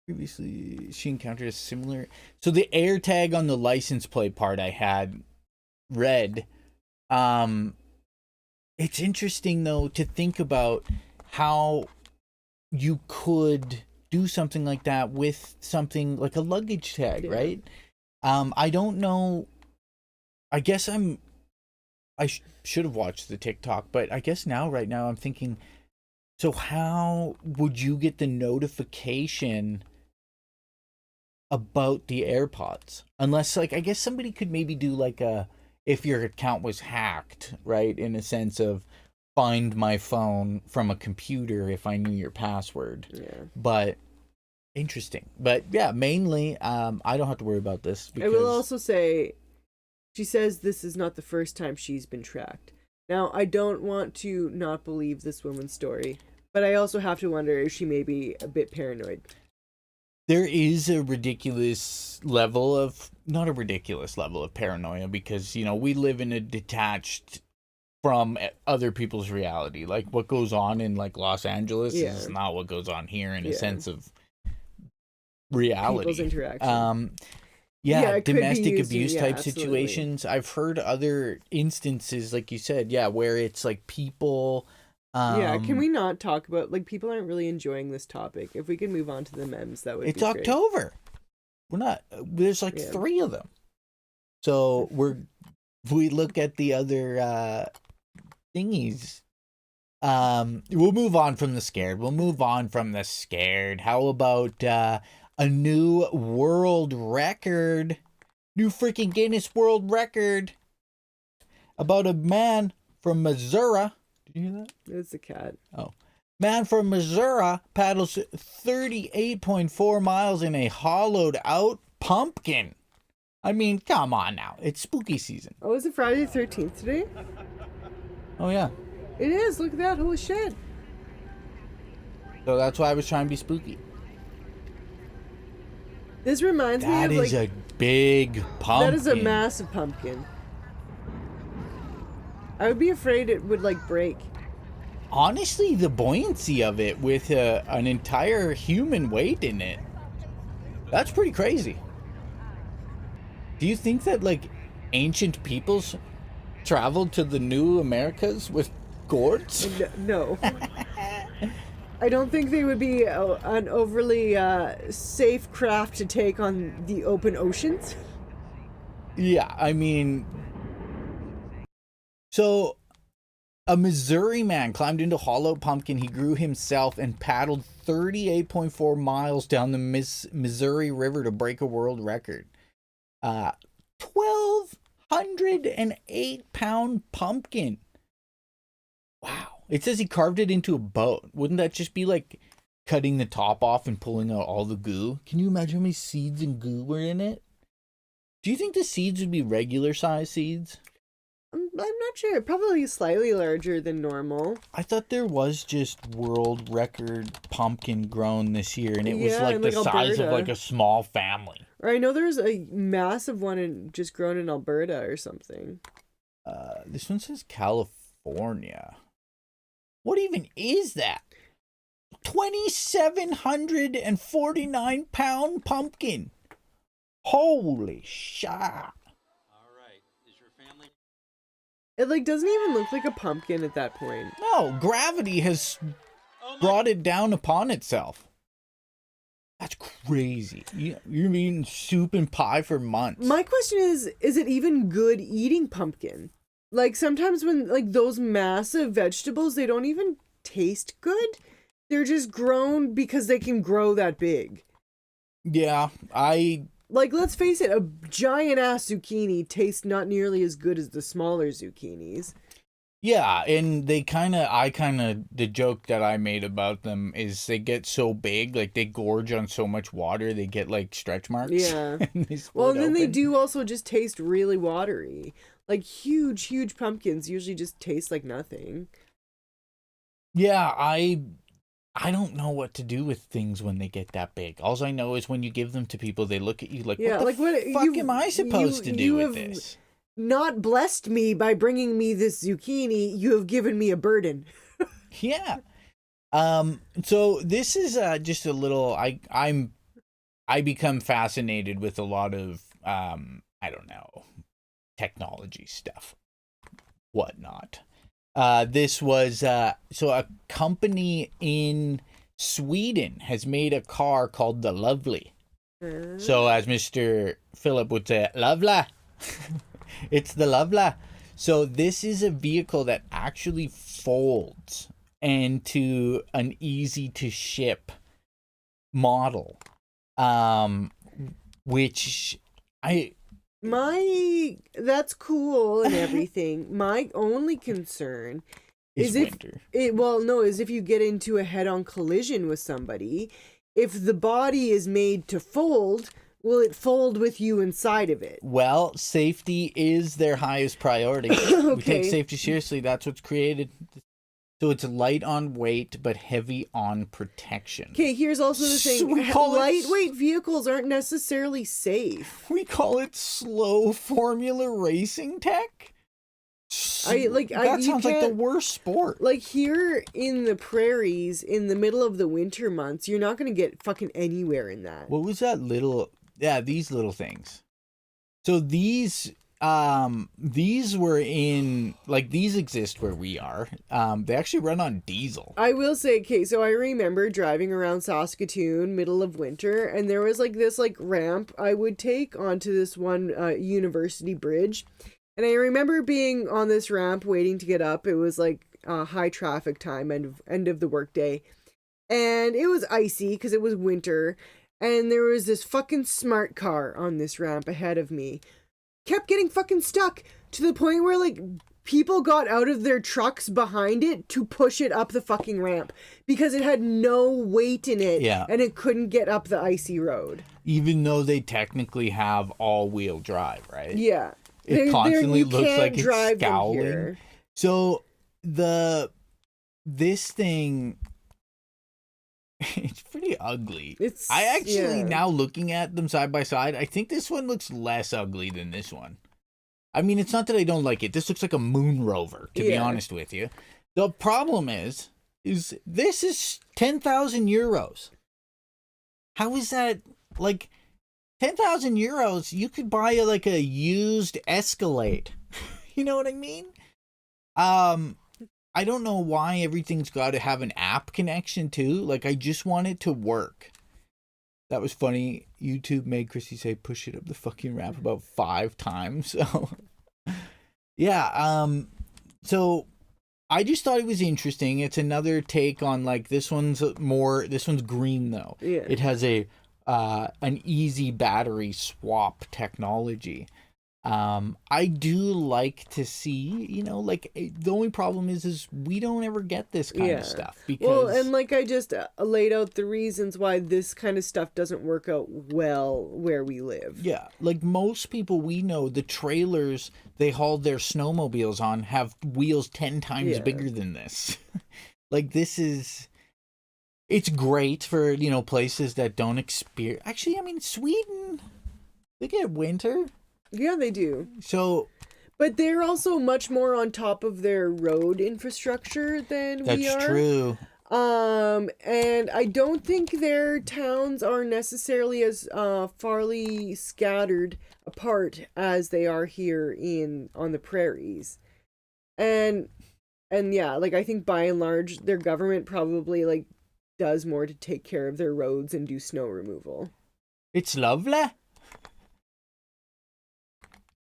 Previously, she encountered a similar. So the AirTag on the license plate part I had read. It's interesting though to think about how you could do something like that with something like a luggage tag, right? I don't know. I guess I should have watched the TikTok, but I guess right now I'm thinking, so how would you get the notification about the AirPods? Unless, like, I guess somebody could maybe do like if your account was hacked, right? In a sense of find my phone from a computer if I knew your password. Yeah. But interesting. But yeah, mainly, I don't have to worry about this. Because... I will also say, she says this is not the first time she's been tracked. Now, I don't want to not believe this woman's story, but I also have to wonder if she may be a bit paranoid. There is a ridiculous level of, not a ridiculous level of paranoia, because, we live in a detached from other people's reality. Like what goes on in like Los Angeles is not what goes on here in a sense of reality. people's interaction. Yeah, Yeah, it could be domestic used in- abuse yeah, type absolutely. situations. I've heard other instances, like you said, yeah, where it's like people. Yeah, can we not talk about, like, people aren't really enjoying this topic. If we can move on to the memes, that would It's be great. October. We're not. There's like Yeah. 3 of them. So we look at the other thingies. We'll move on from the scared. How about a new world record? New freaking Guinness World Record about a man from Missouri. Did you hear that? It's a cat. Oh. Man from Missouri paddles 38.4 miles in a hollowed out pumpkin. I mean, come on now. It's spooky season. Oh, is it Friday the 13th today? Oh, yeah. It is. Look at that. Holy shit. So that's why I was trying to be spooky. This reminds me That of, is like, a big pumpkin. that is a massive pumpkin. I would be afraid it would, like, break. Honestly, the buoyancy of it with an entire human weight in it, that's pretty crazy. Do you think that, like, ancient peoples traveled to the new Americas with gourds? No. I don't think they would be an overly safe craft to take on the open oceans. Yeah, I mean... So, a Missouri man climbed into Hollow Pumpkin. He grew himself and paddled 38.4 miles down the Missouri River to break a world record. 1,208-pound pumpkin. Wow. It says he carved it into a boat. Wouldn't that just be like cutting the top off and pulling out all the goo? Can you imagine how many seeds and goo were in it? Do you think the seeds would be regular size seeds? I'm not sure. Probably slightly larger than normal. I thought there was just world record pumpkin grown this year, and it was Yeah, like in, the like, size of Alberta. like a small family. Or I know there's a massive one just grown in Alberta or something. This one says California. What even is that? 2,749-pound pumpkin. Holy shit. It, like, doesn't even look like a pumpkin at that point. No, gravity has brought it down upon itself. That's crazy. You're eating soup and pie for months. My question is it even good eating pumpkin? Like, sometimes when, like, those massive vegetables, they don't even taste good. They're just grown because they can grow that big. Yeah, Like, let's face it, a giant-ass zucchini tastes not nearly as good as the smaller zucchinis. Yeah, and the joke that I made about them is they get so big, like they gorge on so much water, they get like stretch marks. Yeah. And they split Well, and then they open. do also just taste really watery. Like, huge pumpkins usually just taste like nothing. Yeah, I don't know what to do with things when they get that big. All I know is when you give them to people, they look at you like, Yeah, what like, the what fuck am I supposed to do with have this? Not blessed me by bringing me this zucchini. You have given me a burden. Yeah. So this is just a little. I become fascinated with a lot of I don't know, technology stuff, whatnot. This was so a company in Sweden has made a car called the Lovely. So as Mr. Philip would say, Lovely. It's the Lovely. So this is a vehicle that actually folds into an easy to ship model. Which that's cool and everything. My only concern is if winter. is if you get into a head-on collision with somebody, if the body is made to fold, will it fold with you inside of it? Well, safety is their highest priority. We take Okay. safety seriously. That's what's created. So it's light on weight, but heavy on protection. Okay, here's also the So we thing. call it Lightweight vehicles aren't necessarily safe. We call it slow formula racing tech. That you sounds like the can't- worst sport. Like here in the prairies, in the middle of the winter months, you're not gonna get fucking anywhere in that. What was that little? Yeah, these little things. So these were in, like, these exist where we are. They actually run on diesel. I will say, okay, so I remember driving around Saskatoon, middle of winter, and there was like this like ramp I would take onto this one university bridge. And I remember being on this ramp waiting to get up. It was like high traffic time, end of the workday. And it was icy because it was winter. And there was this fucking smart car on this ramp ahead of me. Kept getting fucking stuck to the point where like people got out of their trucks behind it to push it up the fucking ramp because it had no weight in it. Yeah. And it couldn't get up the icy road. Even though they technically have all-wheel drive, right? Yeah. It constantly you looks can't like it's drive them scowling. here. So this thing, it's pretty ugly. I actually, now looking at them side by side, I think this one looks less ugly than this one. I mean, it's not that I don't like it. This looks like a moon rover, to be honest with you. The problem is this is 10,000 euros. How is that, like, 10,000 euros, you could buy like a used Escalade. You know what I mean? I don't know why everything's got to have an app connection too. Like, I just want it to work. That was funny. YouTube made Krissy say push it up the fucking ramp about 5 times. So yeah, so I just thought it was interesting. It's another take on, like, this one's green though. Yeah. It has an easy battery swap technology. I do like to see, you know, like, the only problem is we don't ever get this kind of stuff. Because, well, and like I just laid out the reasons why this kind of stuff doesn't work out well where we live. Yeah, like most people we know, the trailers they hauled their snowmobiles on have wheels 10 times bigger than this. Like, this is... It's great for, you know, places that don't experience... Actually, I mean, Sweden, they get winter. Yeah, they do. So... But they're also much more on top of their road infrastructure than we are. That's true. And I don't think their towns are necessarily as farly scattered apart as they are here on the prairies. And yeah, like, I think by and large their government probably like does more to take care of their roads and do snow removal. It's lovely.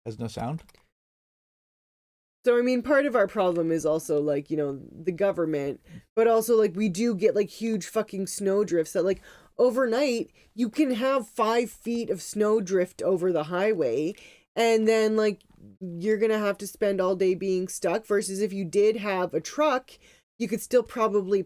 Has no sound. So, I mean, part of our problem is also, like, you know, the government, but also, like, we do get, like, huge fucking snow drifts that, like, overnight, you can have 5 feet of snow drift over the highway, and then, like, you're gonna have to spend all day being stuck, versus if you did have a truck, you could still probably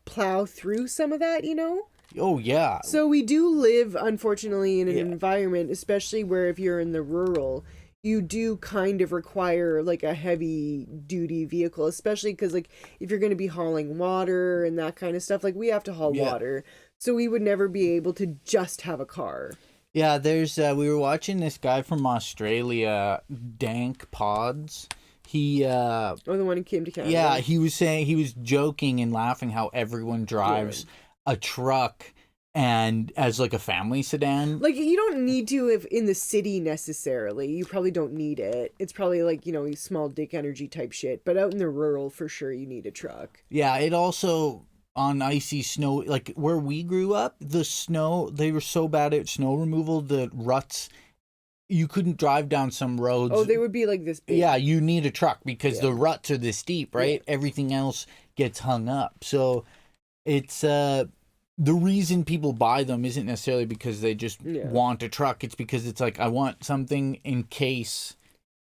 plow through some of that, you know? Oh, yeah. So we do live, unfortunately, in an environment, especially where if you're in the rural, you do kind of require like a heavy duty vehicle, especially because, like, if you're going to be hauling water and that kind of stuff, like, we have to haul water. So we would never be able to just have a car. Yeah, there's we were watching this guy from Australia, Dank Pods. He the one who came to Canada. Yeah, he was saying, he was joking and laughing how everyone drives a truck and as like a family sedan. Like, you don't need to if in the city necessarily. You probably don't need it. It's probably like, you know, small dick energy type shit. But out in the rural, for sure, you need a truck. Yeah, it also, on icy snow, like where we grew up, the snow, they were so bad at snow removal, the ruts, you couldn't drive down some roads. Oh, they would be like this big. Yeah, you need a truck because the ruts are this deep, right? Yeah. Everything else gets hung up. So it's the reason people buy them isn't necessarily because they just want a truck. It's because it's like, I want something in case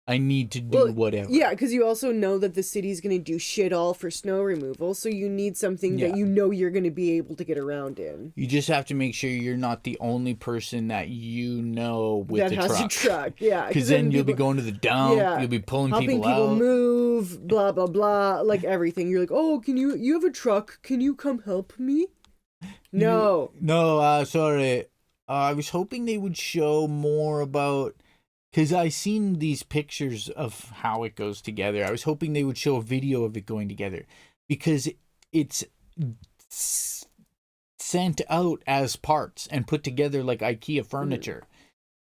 I need to do whatever. Yeah, because you also know that the city's going to do shit all for snow removal, so you need something that you know you're going to be able to get around in. You just have to make sure you're not the only person that you know with that the has truck. a truck, yeah. Because then you'll be going to the dump, you'll be pulling helping people move, blah, blah, blah, like everything. You're like, oh, you have a truck, can you come help me? No. No, sorry. I was hoping they would show more about Because I seen these pictures of how it goes together. I was hoping they would show a video of it going together, because it's sent out as parts and put together like IKEA furniture.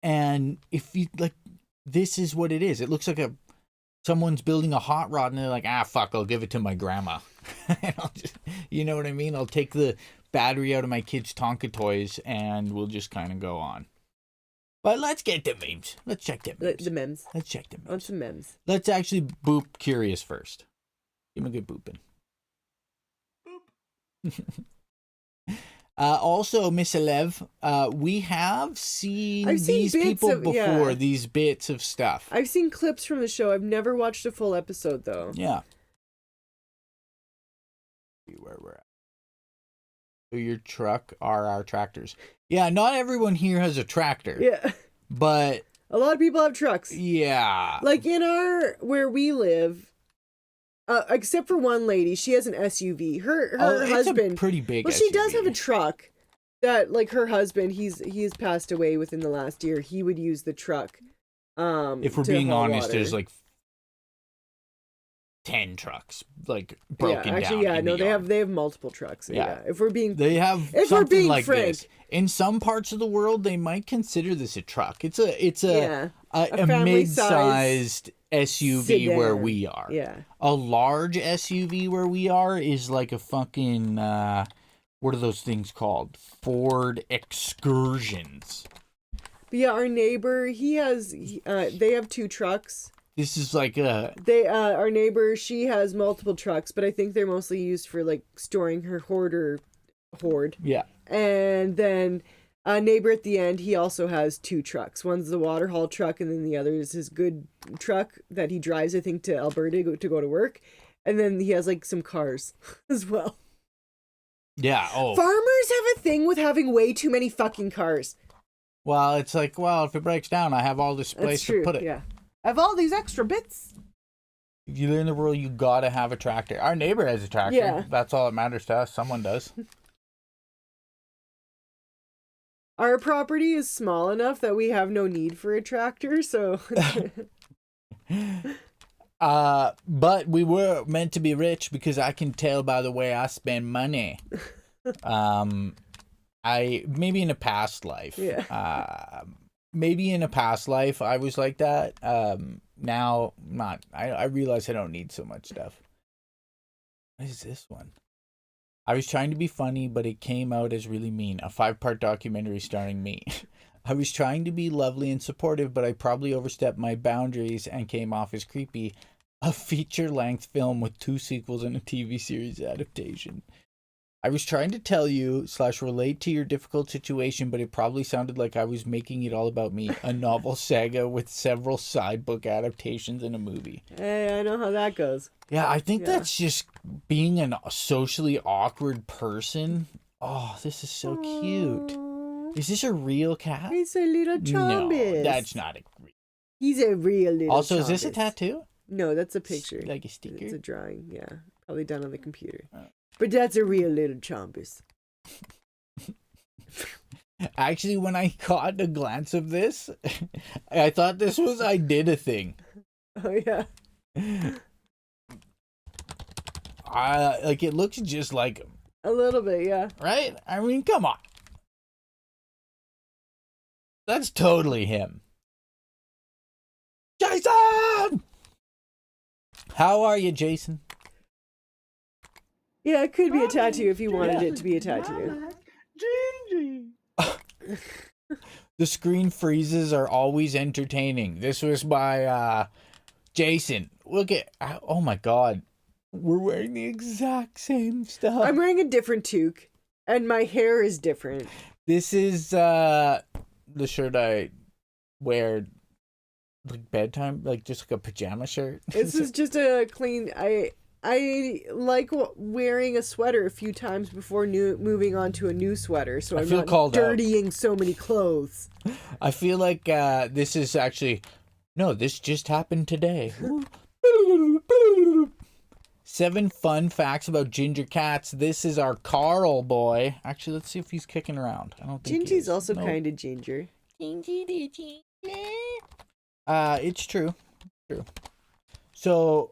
And if you like, this is what it is. It looks like someone's building a hot rod and they're like, fuck, I'll give it to my grandma. And I'll just, you know what I mean? I'll take the battery out of my kids' Tonka toys and we'll just kind of go on. But let's get the memes. Let's check the memes. The memes. Let's check the memes. On some memes. Let's actually boop Curious first. Give him a good booping. Also, Miss Alev, we have seen these people before, these bits of stuff. I've seen clips from the show. I've never watched a full episode, though. Yeah. Where we're at. So your truck are our tractors. Yeah, not everyone here has a tractor. Yeah. But a lot of people have trucks. Yeah. Like where we live, except for one lady, she has an SUV. Her husband, it's a pretty big. Well, SUV. she does have a truck. That like her husband, he's passed away within the last year. He would use the truck. If we're being honest, there's like 10 trucks like broken down. Actually, they have multiple trucks. Yeah. If we're being like frank, this. In some parts of the world, they might consider this a truck. It's a mid-sized SUV sedan. Where we are. Yeah. A large SUV where we are is like a fucking what are those things called? Ford Excursions. But yeah, our neighbor, they have 2 trucks. This is like our neighbor, she has multiple trucks, but I think they're mostly used for like storing her hoard. Yeah. And then a neighbor at the end, he also has 2 trucks. One's the water haul truck, and then the other is his good truck that he drives, I think, to Alberta to go to work. And then he has like some cars as well. Yeah. Oh. Farmers have a thing with having way too many fucking cars. Well, it's like, if it breaks down, I have all this place to put it. Yeah. I have all these extra bits. If you live in the world, you gotta have a tractor. Our neighbor has a tractor. Yeah. That's all that matters to us. Someone does. Our property is small enough that we have no need for a tractor, so... But we were meant to be rich because I can tell by the way I spend money. Maybe in a past life. Yeah. Maybe in a past life I was like that. Now, not. I realize I don't need so much stuff. What is this one? I was trying to be funny, but it came out as really mean. A 5-part documentary starring me. I was trying to be lovely and supportive, but I probably overstepped my boundaries and came off as creepy. A feature-length film with 2 sequels and a TV series adaptation. I was trying to tell you / relate to your difficult situation, but it probably sounded like I was making it all about me. A novel saga with several side book adaptations and a movie. Hey, I know how that goes. Yeah, I think that's just being a socially awkward person. Oh, this is so cute. Is this a real cat? He's a little chombis. No, that's not a... He's a real little Also, chombis. is this a tattoo? No, that's a picture. Like a sticker? It's a drawing, yeah. Probably done on the computer. Oh. But that's a real little chombis. Actually, when I caught a glance of this, I thought this was I Did a Thing. Oh, yeah. Like, it looks just like him. A little bit, yeah. Right? I mean, come on. That's totally him. Jason! How are you, Jason? Yeah, it could be a tattoo if you wanted it to be a tattoo. Jinjee! The screen freezes are always entertaining. This was by Jason. Look at... Oh, my God. We're wearing the exact same stuff. I'm wearing a different toque, and my hair is different. This is the shirt I wear like bedtime, like just like a pajama shirt. This is just a clean... I like wearing a sweater a few times before moving on to a new sweater, so I'm not dirtying so many clothes. I feel like this is actually... No, this just happened today. 7 fun facts about ginger cats. This is our Carl boy. Actually, let's see if he's kicking around. I don't think Jinjee's also kind of ginger. Jinjee the ginger. It's true. True. So,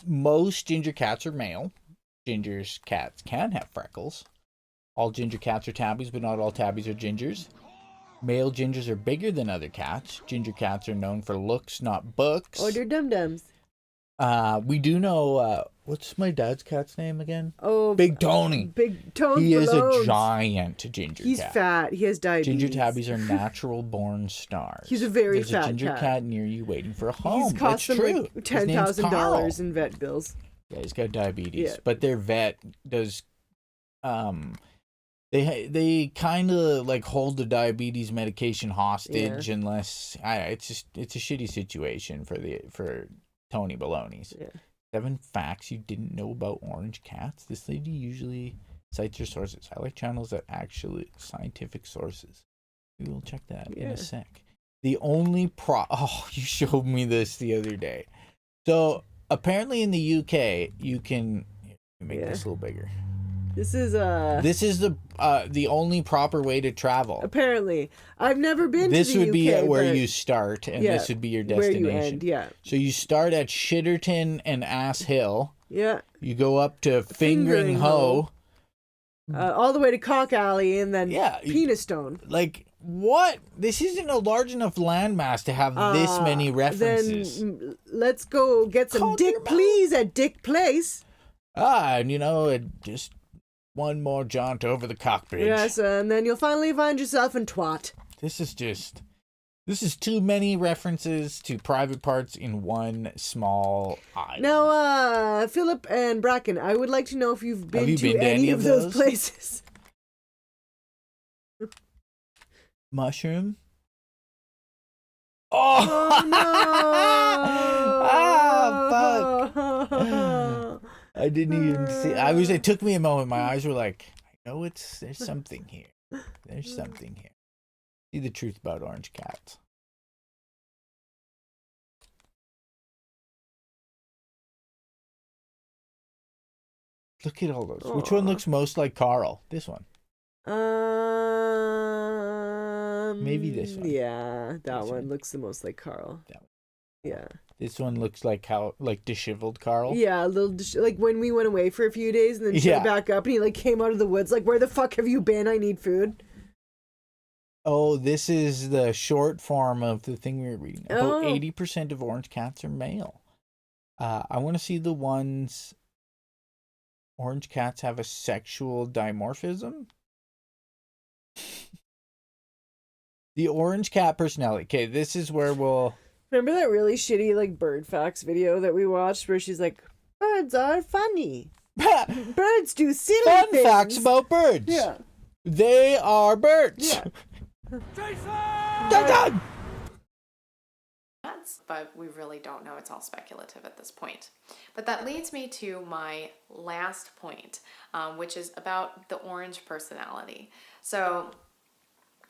most ginger cats are male. Ginger's cats can have freckles. All ginger cats are tabbies, but not all tabbies are gingers. Male gingers are bigger than other cats. Ginger cats are known for looks, not books. Oh, they're dum-dums. We do know, what's my dad's cat's name again? Oh, Big Tony. Big Tony. He is a giant ginger He's cat. fat. He has diabetes. Ginger tabbies are natural born stars. He's a very There's fat a ginger cat near you waiting for a home. He's cost It's them true. like His name's $10,000 Carl. in vet bills. Yeah, he's got diabetes. Yeah. But their vet does, they kind of like hold the diabetes medication hostage unless it's a shitty situation for Tony Baloney's. Yeah. 7 facts you didn't know about orange cats. This lady usually cites her sources. I like channels that actually scientific sources. We will check that in a sec. The only you showed me this the other day. So apparently in the UK you can make this a little bigger. This is the only proper way to travel. Apparently, I've never been. This to the would UK, be where but you start, and this would be your destination. Where you end, yeah. So you start at Shitterton and Ass Hill. Yeah. You go up to Fingering Hoe. All the way to Cock Alley, and then Penis Stone. Like, what? This isn't a large enough landmass to have this many references. Then let's go get some Dick Please at Dick Place. And just one more jaunt over the Cockbridge. Yes, and then you'll finally find yourself in Twat. This is too many references to private parts in one small island. Now, Philip and Bracken, I would like to know if you've been to any of those places. Mushroom? Oh no! Fuck! I didn't even see. It took me a moment. My eyes were like, I know there's something here. There's something here. See the truth about orange cats. Look at all those. Aww. Which one looks most like Carl? This one. Maybe this one. Yeah, that one looks the most like Carl. Yeah. This one looks like disheveled Carl. Yeah, a little like when we went away for a few days and then showed back up and he came out of the woods like, where the fuck have you been? I need food. Oh, this is the short form of the thing we were reading. About 80% of orange cats are male. I want to see the ones. Orange cats have a sexual dimorphism. The orange cat personality. Okay, this is where we'll. Remember that really shitty bird facts video that we watched where she's like, birds are funny. Birds do silly Fun things. facts about birds. Yeah. They are birds. Yeah. Jason! But we really don't know. It's all speculative at this point. But that leads me to my last point, which is about the orange personality. So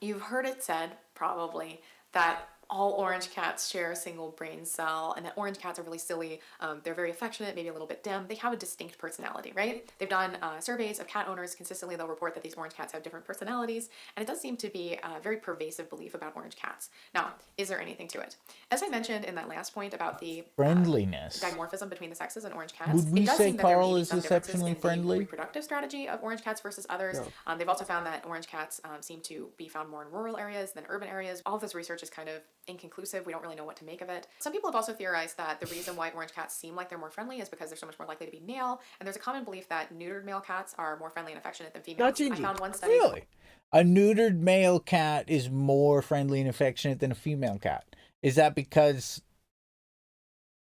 you've heard it said, probably, that all orange cats share a single brain cell, and that orange cats are really silly. They're very affectionate, maybe a little bit dim. They have a distinct personality, right? They've done surveys of cat owners. Consistently, they'll report that these orange cats have different personalities, and it does seem to be a very pervasive belief about orange cats. Now, is there anything to it? As I mentioned in that last point about the friendliness dimorphism between the sexes in orange cats, would we say Carl is exceptionally friendly? Reproductive strategy of orange cats versus others. No. They've also found that orange cats seem to be found more in rural areas than urban areas. All of this research is kind of inconclusive. We don't really know what to make of it. Some people have also theorized that the reason why orange cats seem like they're more friendly is because they're so much more likely to be male, and there's a common belief that neutered male cats are more friendly and affectionate than females. Not Jinjee. I found one study. Really? A neutered male cat is more friendly and affectionate than a female cat. Is that because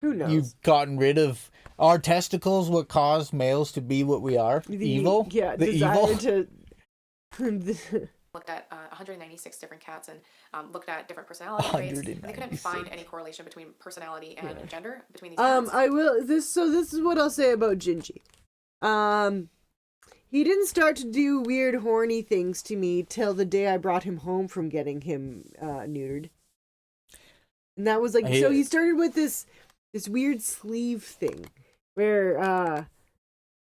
who knows? You've gotten rid of our testicles, what caused males to be what we are? Evil? Yeah, the desire evil? To looked at 196 different cats and looked at different personality traits. And they couldn't find any correlation between personality and gender between these cats. This is what I'll say about Jinjee. He didn't start to do weird horny things to me till the day I brought him home from getting him neutered. And that was so he started with this weird sleeve thing where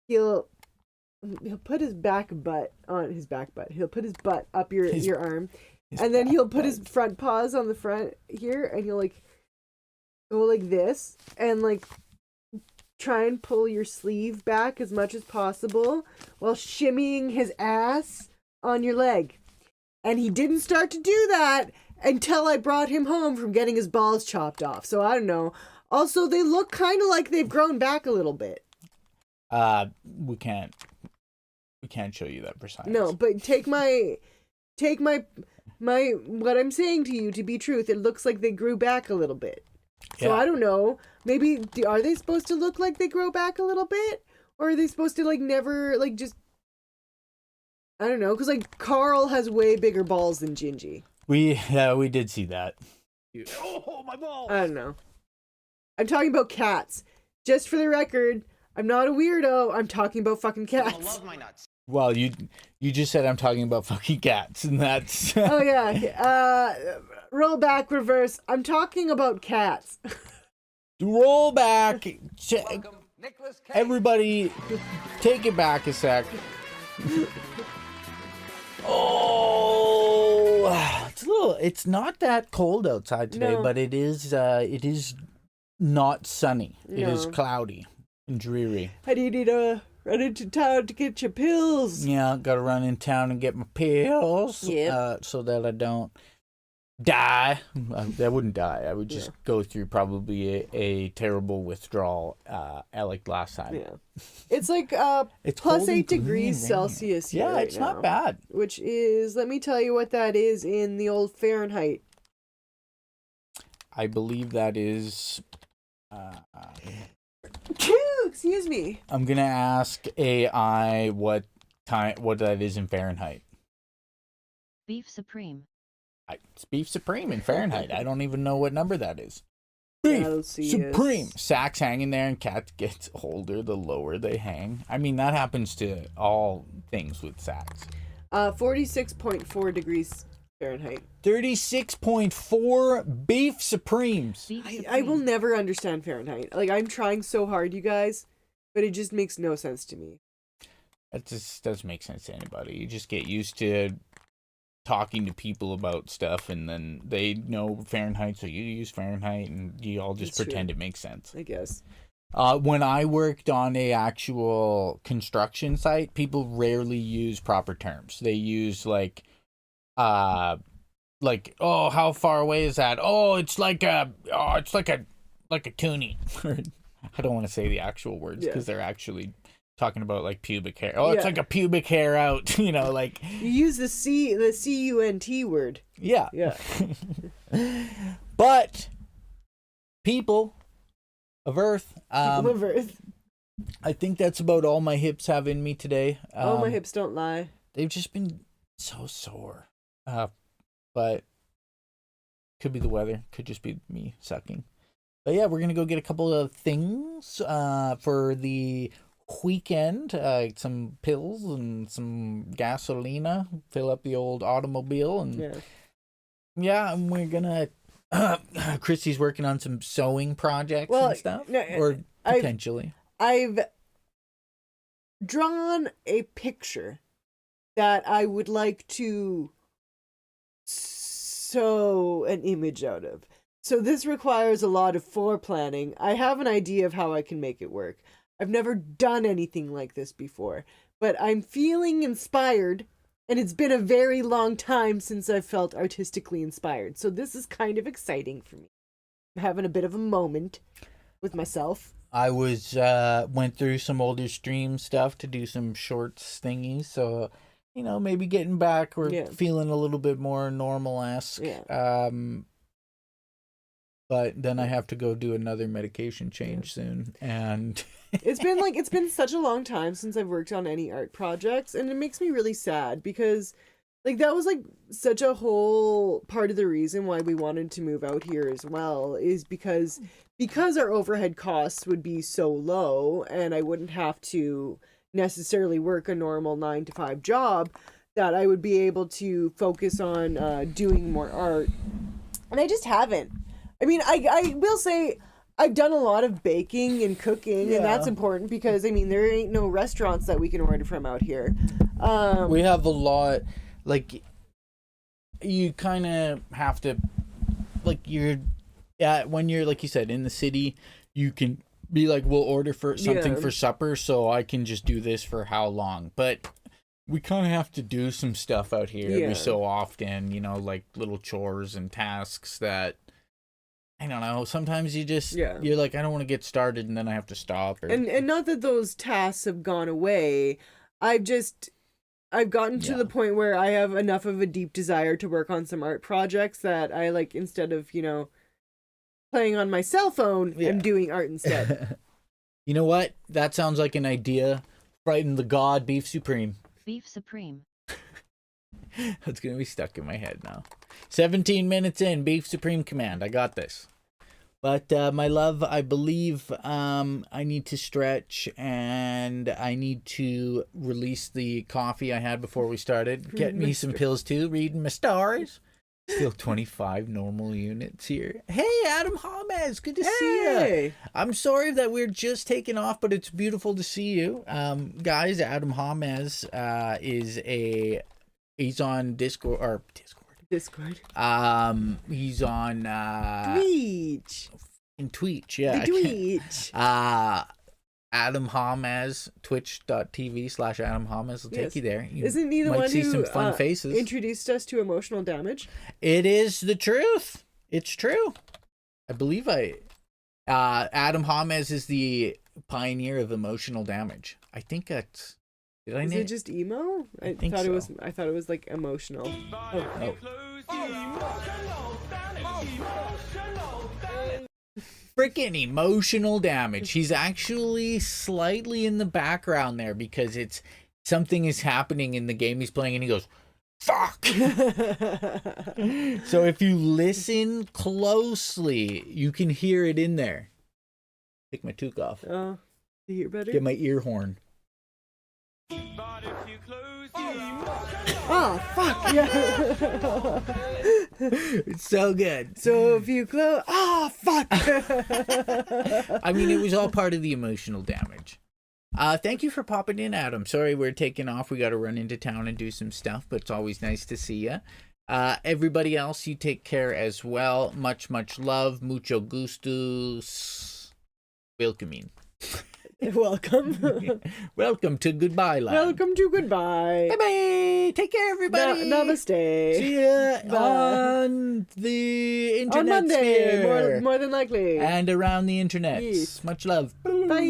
he'll put his back butt on his back butt. He'll put his butt up your arm, and then he'll put his front paws on the front here, and he'll go like this and like try and pull your sleeve back as much as possible while shimmying his ass on your leg. And he didn't start to do that until I brought him home from getting his balls chopped off. So I don't know. Also, they look kind of like they've grown back a little bit. We can't show you that for science. No, but take my what I'm saying to you to be truth. It looks like they grew back a little bit. So Yeah. I don't know. Maybe are they supposed to look like they grow back a little bit, or are they supposed to like never like just? I don't know, because like Carl has way bigger balls than Jinjee. We did see that. Oh, my balls! I don't know. I'm talking about cats. Just for the record, I'm not a weirdo. I'm talking about fucking cats. Well, you just said I'm talking about fucking cats, and that's Oh yeah. Roll back, reverse. I'm talking about cats. roll back. Everybody, take it back a sec. Oh, it's not that cold outside today, No. but it is not sunny. It is No. cloudy and dreary. I need to run into town to get your pills. Yeah, gotta run in town and get my pills. Yep. So that I don't die. I wouldn't die. I would just go through probably a terrible withdrawal, like last time. Yeah. It's like It's plus cold and 8 degrees gloomy and rainy. Celsius here Yeah, right it's now, not bad. Which is, let me tell you what that is in the old Fahrenheit. I believe that is. Excuse me. I'm gonna ask AI what that is in Fahrenheit. Beef Supreme. It's beef supreme in Fahrenheit. I don't even know what number that is. Beef Celsius. supreme. Sacks hanging there, and cats gets older the lower they hang. I mean, that happens to all things with sacks. 46.4 degrees Fahrenheit. 36.4 beef supremes. I will never understand Fahrenheit. Like, I'm trying so hard, you guys, but it just makes no sense to me. That just doesn't make sense to anybody. You just get used to talking to people about stuff, and then they know Fahrenheit, so you use Fahrenheit, and you all just That's pretend true. it makes sense. I guess. When I worked on a actual construction site, people rarely use proper terms. They use like, oh, how far away is that? Oh, it's like a toonie. I don't want to say the actual words because they're actually talking about like pubic hair. Oh, it's like a pubic hair out, like. You use the CUNT word. Yeah. Yeah. But people of Earth. People of Earth. I think that's about all my hips have in me today. My hips don't lie. They've just been so sore. But could be the weather. Could just be me sucking. But yeah, we're going to go get a couple of things for the weekend. Some pills and some gasolina. Fill up the old automobile. And yeah, and we're going to... Krissy's working on some sewing projects and stuff. Or potentially. I've drawn a picture that I would like to sew an image out of. So this requires a lot of foreplanning. I have an idea of how I can make it work. I've never done anything like this before, but I'm feeling inspired, and it's been a very long time since I've felt artistically inspired. So this is kind of exciting for me. I'm having a bit of a moment with myself. I went through some older stream stuff to do some shorts thingies, so maybe getting back or feeling a little bit more normal-esque. Yeah. But then I have to go do another medication change soon, and it's been such a long time since I've worked on any art projects, and it makes me really sad because that was such a whole part of the reason why we wanted to move out here as well, is because our overhead costs would be so low and I wouldn't have to necessarily work a normal 9-to-5 job, that I would be able to focus on doing more art. And I just haven't. I mean, I will say I've done a lot of baking and cooking, and that's important because, there ain't no restaurants that we can order from out here. We have a lot, you kind of have to, when you're, like you said, in the city, you can be like, we'll order for something for supper, so I can just do this for how long. But we kind of have to do some stuff out here every so often, you know, like little chores and tasks that, I don't know, sometimes you just, you're like, I don't want to get started, and then I have to stop. And not that those tasks have gone away. I've gotten to the point where I have enough of a deep desire to work on some art projects that I, like, instead of, you know, playing on my cell phone, I'm doing art instead. You know what? That sounds like an idea. Frighten the God, Beef Supreme. Beef Supreme. That's going to be stuck in my head now. 17 minutes in, Beef Supreme Command. I got this. But my love, I believe I need to stretch, and I need to release the coffee I had before we started. Get me some pills too, reading my stars. Still 25 normal units here. Hey, Adam James, good to see you. I'm sorry that we're just taking off, but it's beautiful to see you. Guys, Adam James he's on Discord. He's on Twitch, yeah. Twitch. Adam James, twitch.tv/Adam James will take you there. You Isn't he the might one see who some fun faces. introduced us to emotional damage? It is the truth. It's true. I believe Adam James is the pioneer of emotional damage. I think that's. Is it just emo? I think thought so. I thought it was like emotional. Oh. Freaking emotional damage. He's actually slightly in the background there because something is happening in the game he's playing, and he goes, "Fuck." So if you listen closely, you can hear it in there. Take my toque off. Oh, you hear better? Get my ear horn. Oh, fuck. Yeah. It's so good. So if you close. Oh, fuck. I mean, it was all part of the emotional damage. Thank you for popping in, Adam. Sorry we're taking off. We got to run into town and do some stuff, but it's always nice to see you. Everybody else, you take care as well. Much, much love. Mucho gustos. Welcoming. Welcome. Welcome to Goodbye Land. Welcome to Goodbye. Bye-bye. Take care, everybody. Namaste. See ya on the internet. On Monday, sphere. more than likely. And around the internet. Yes. Much love. Bye.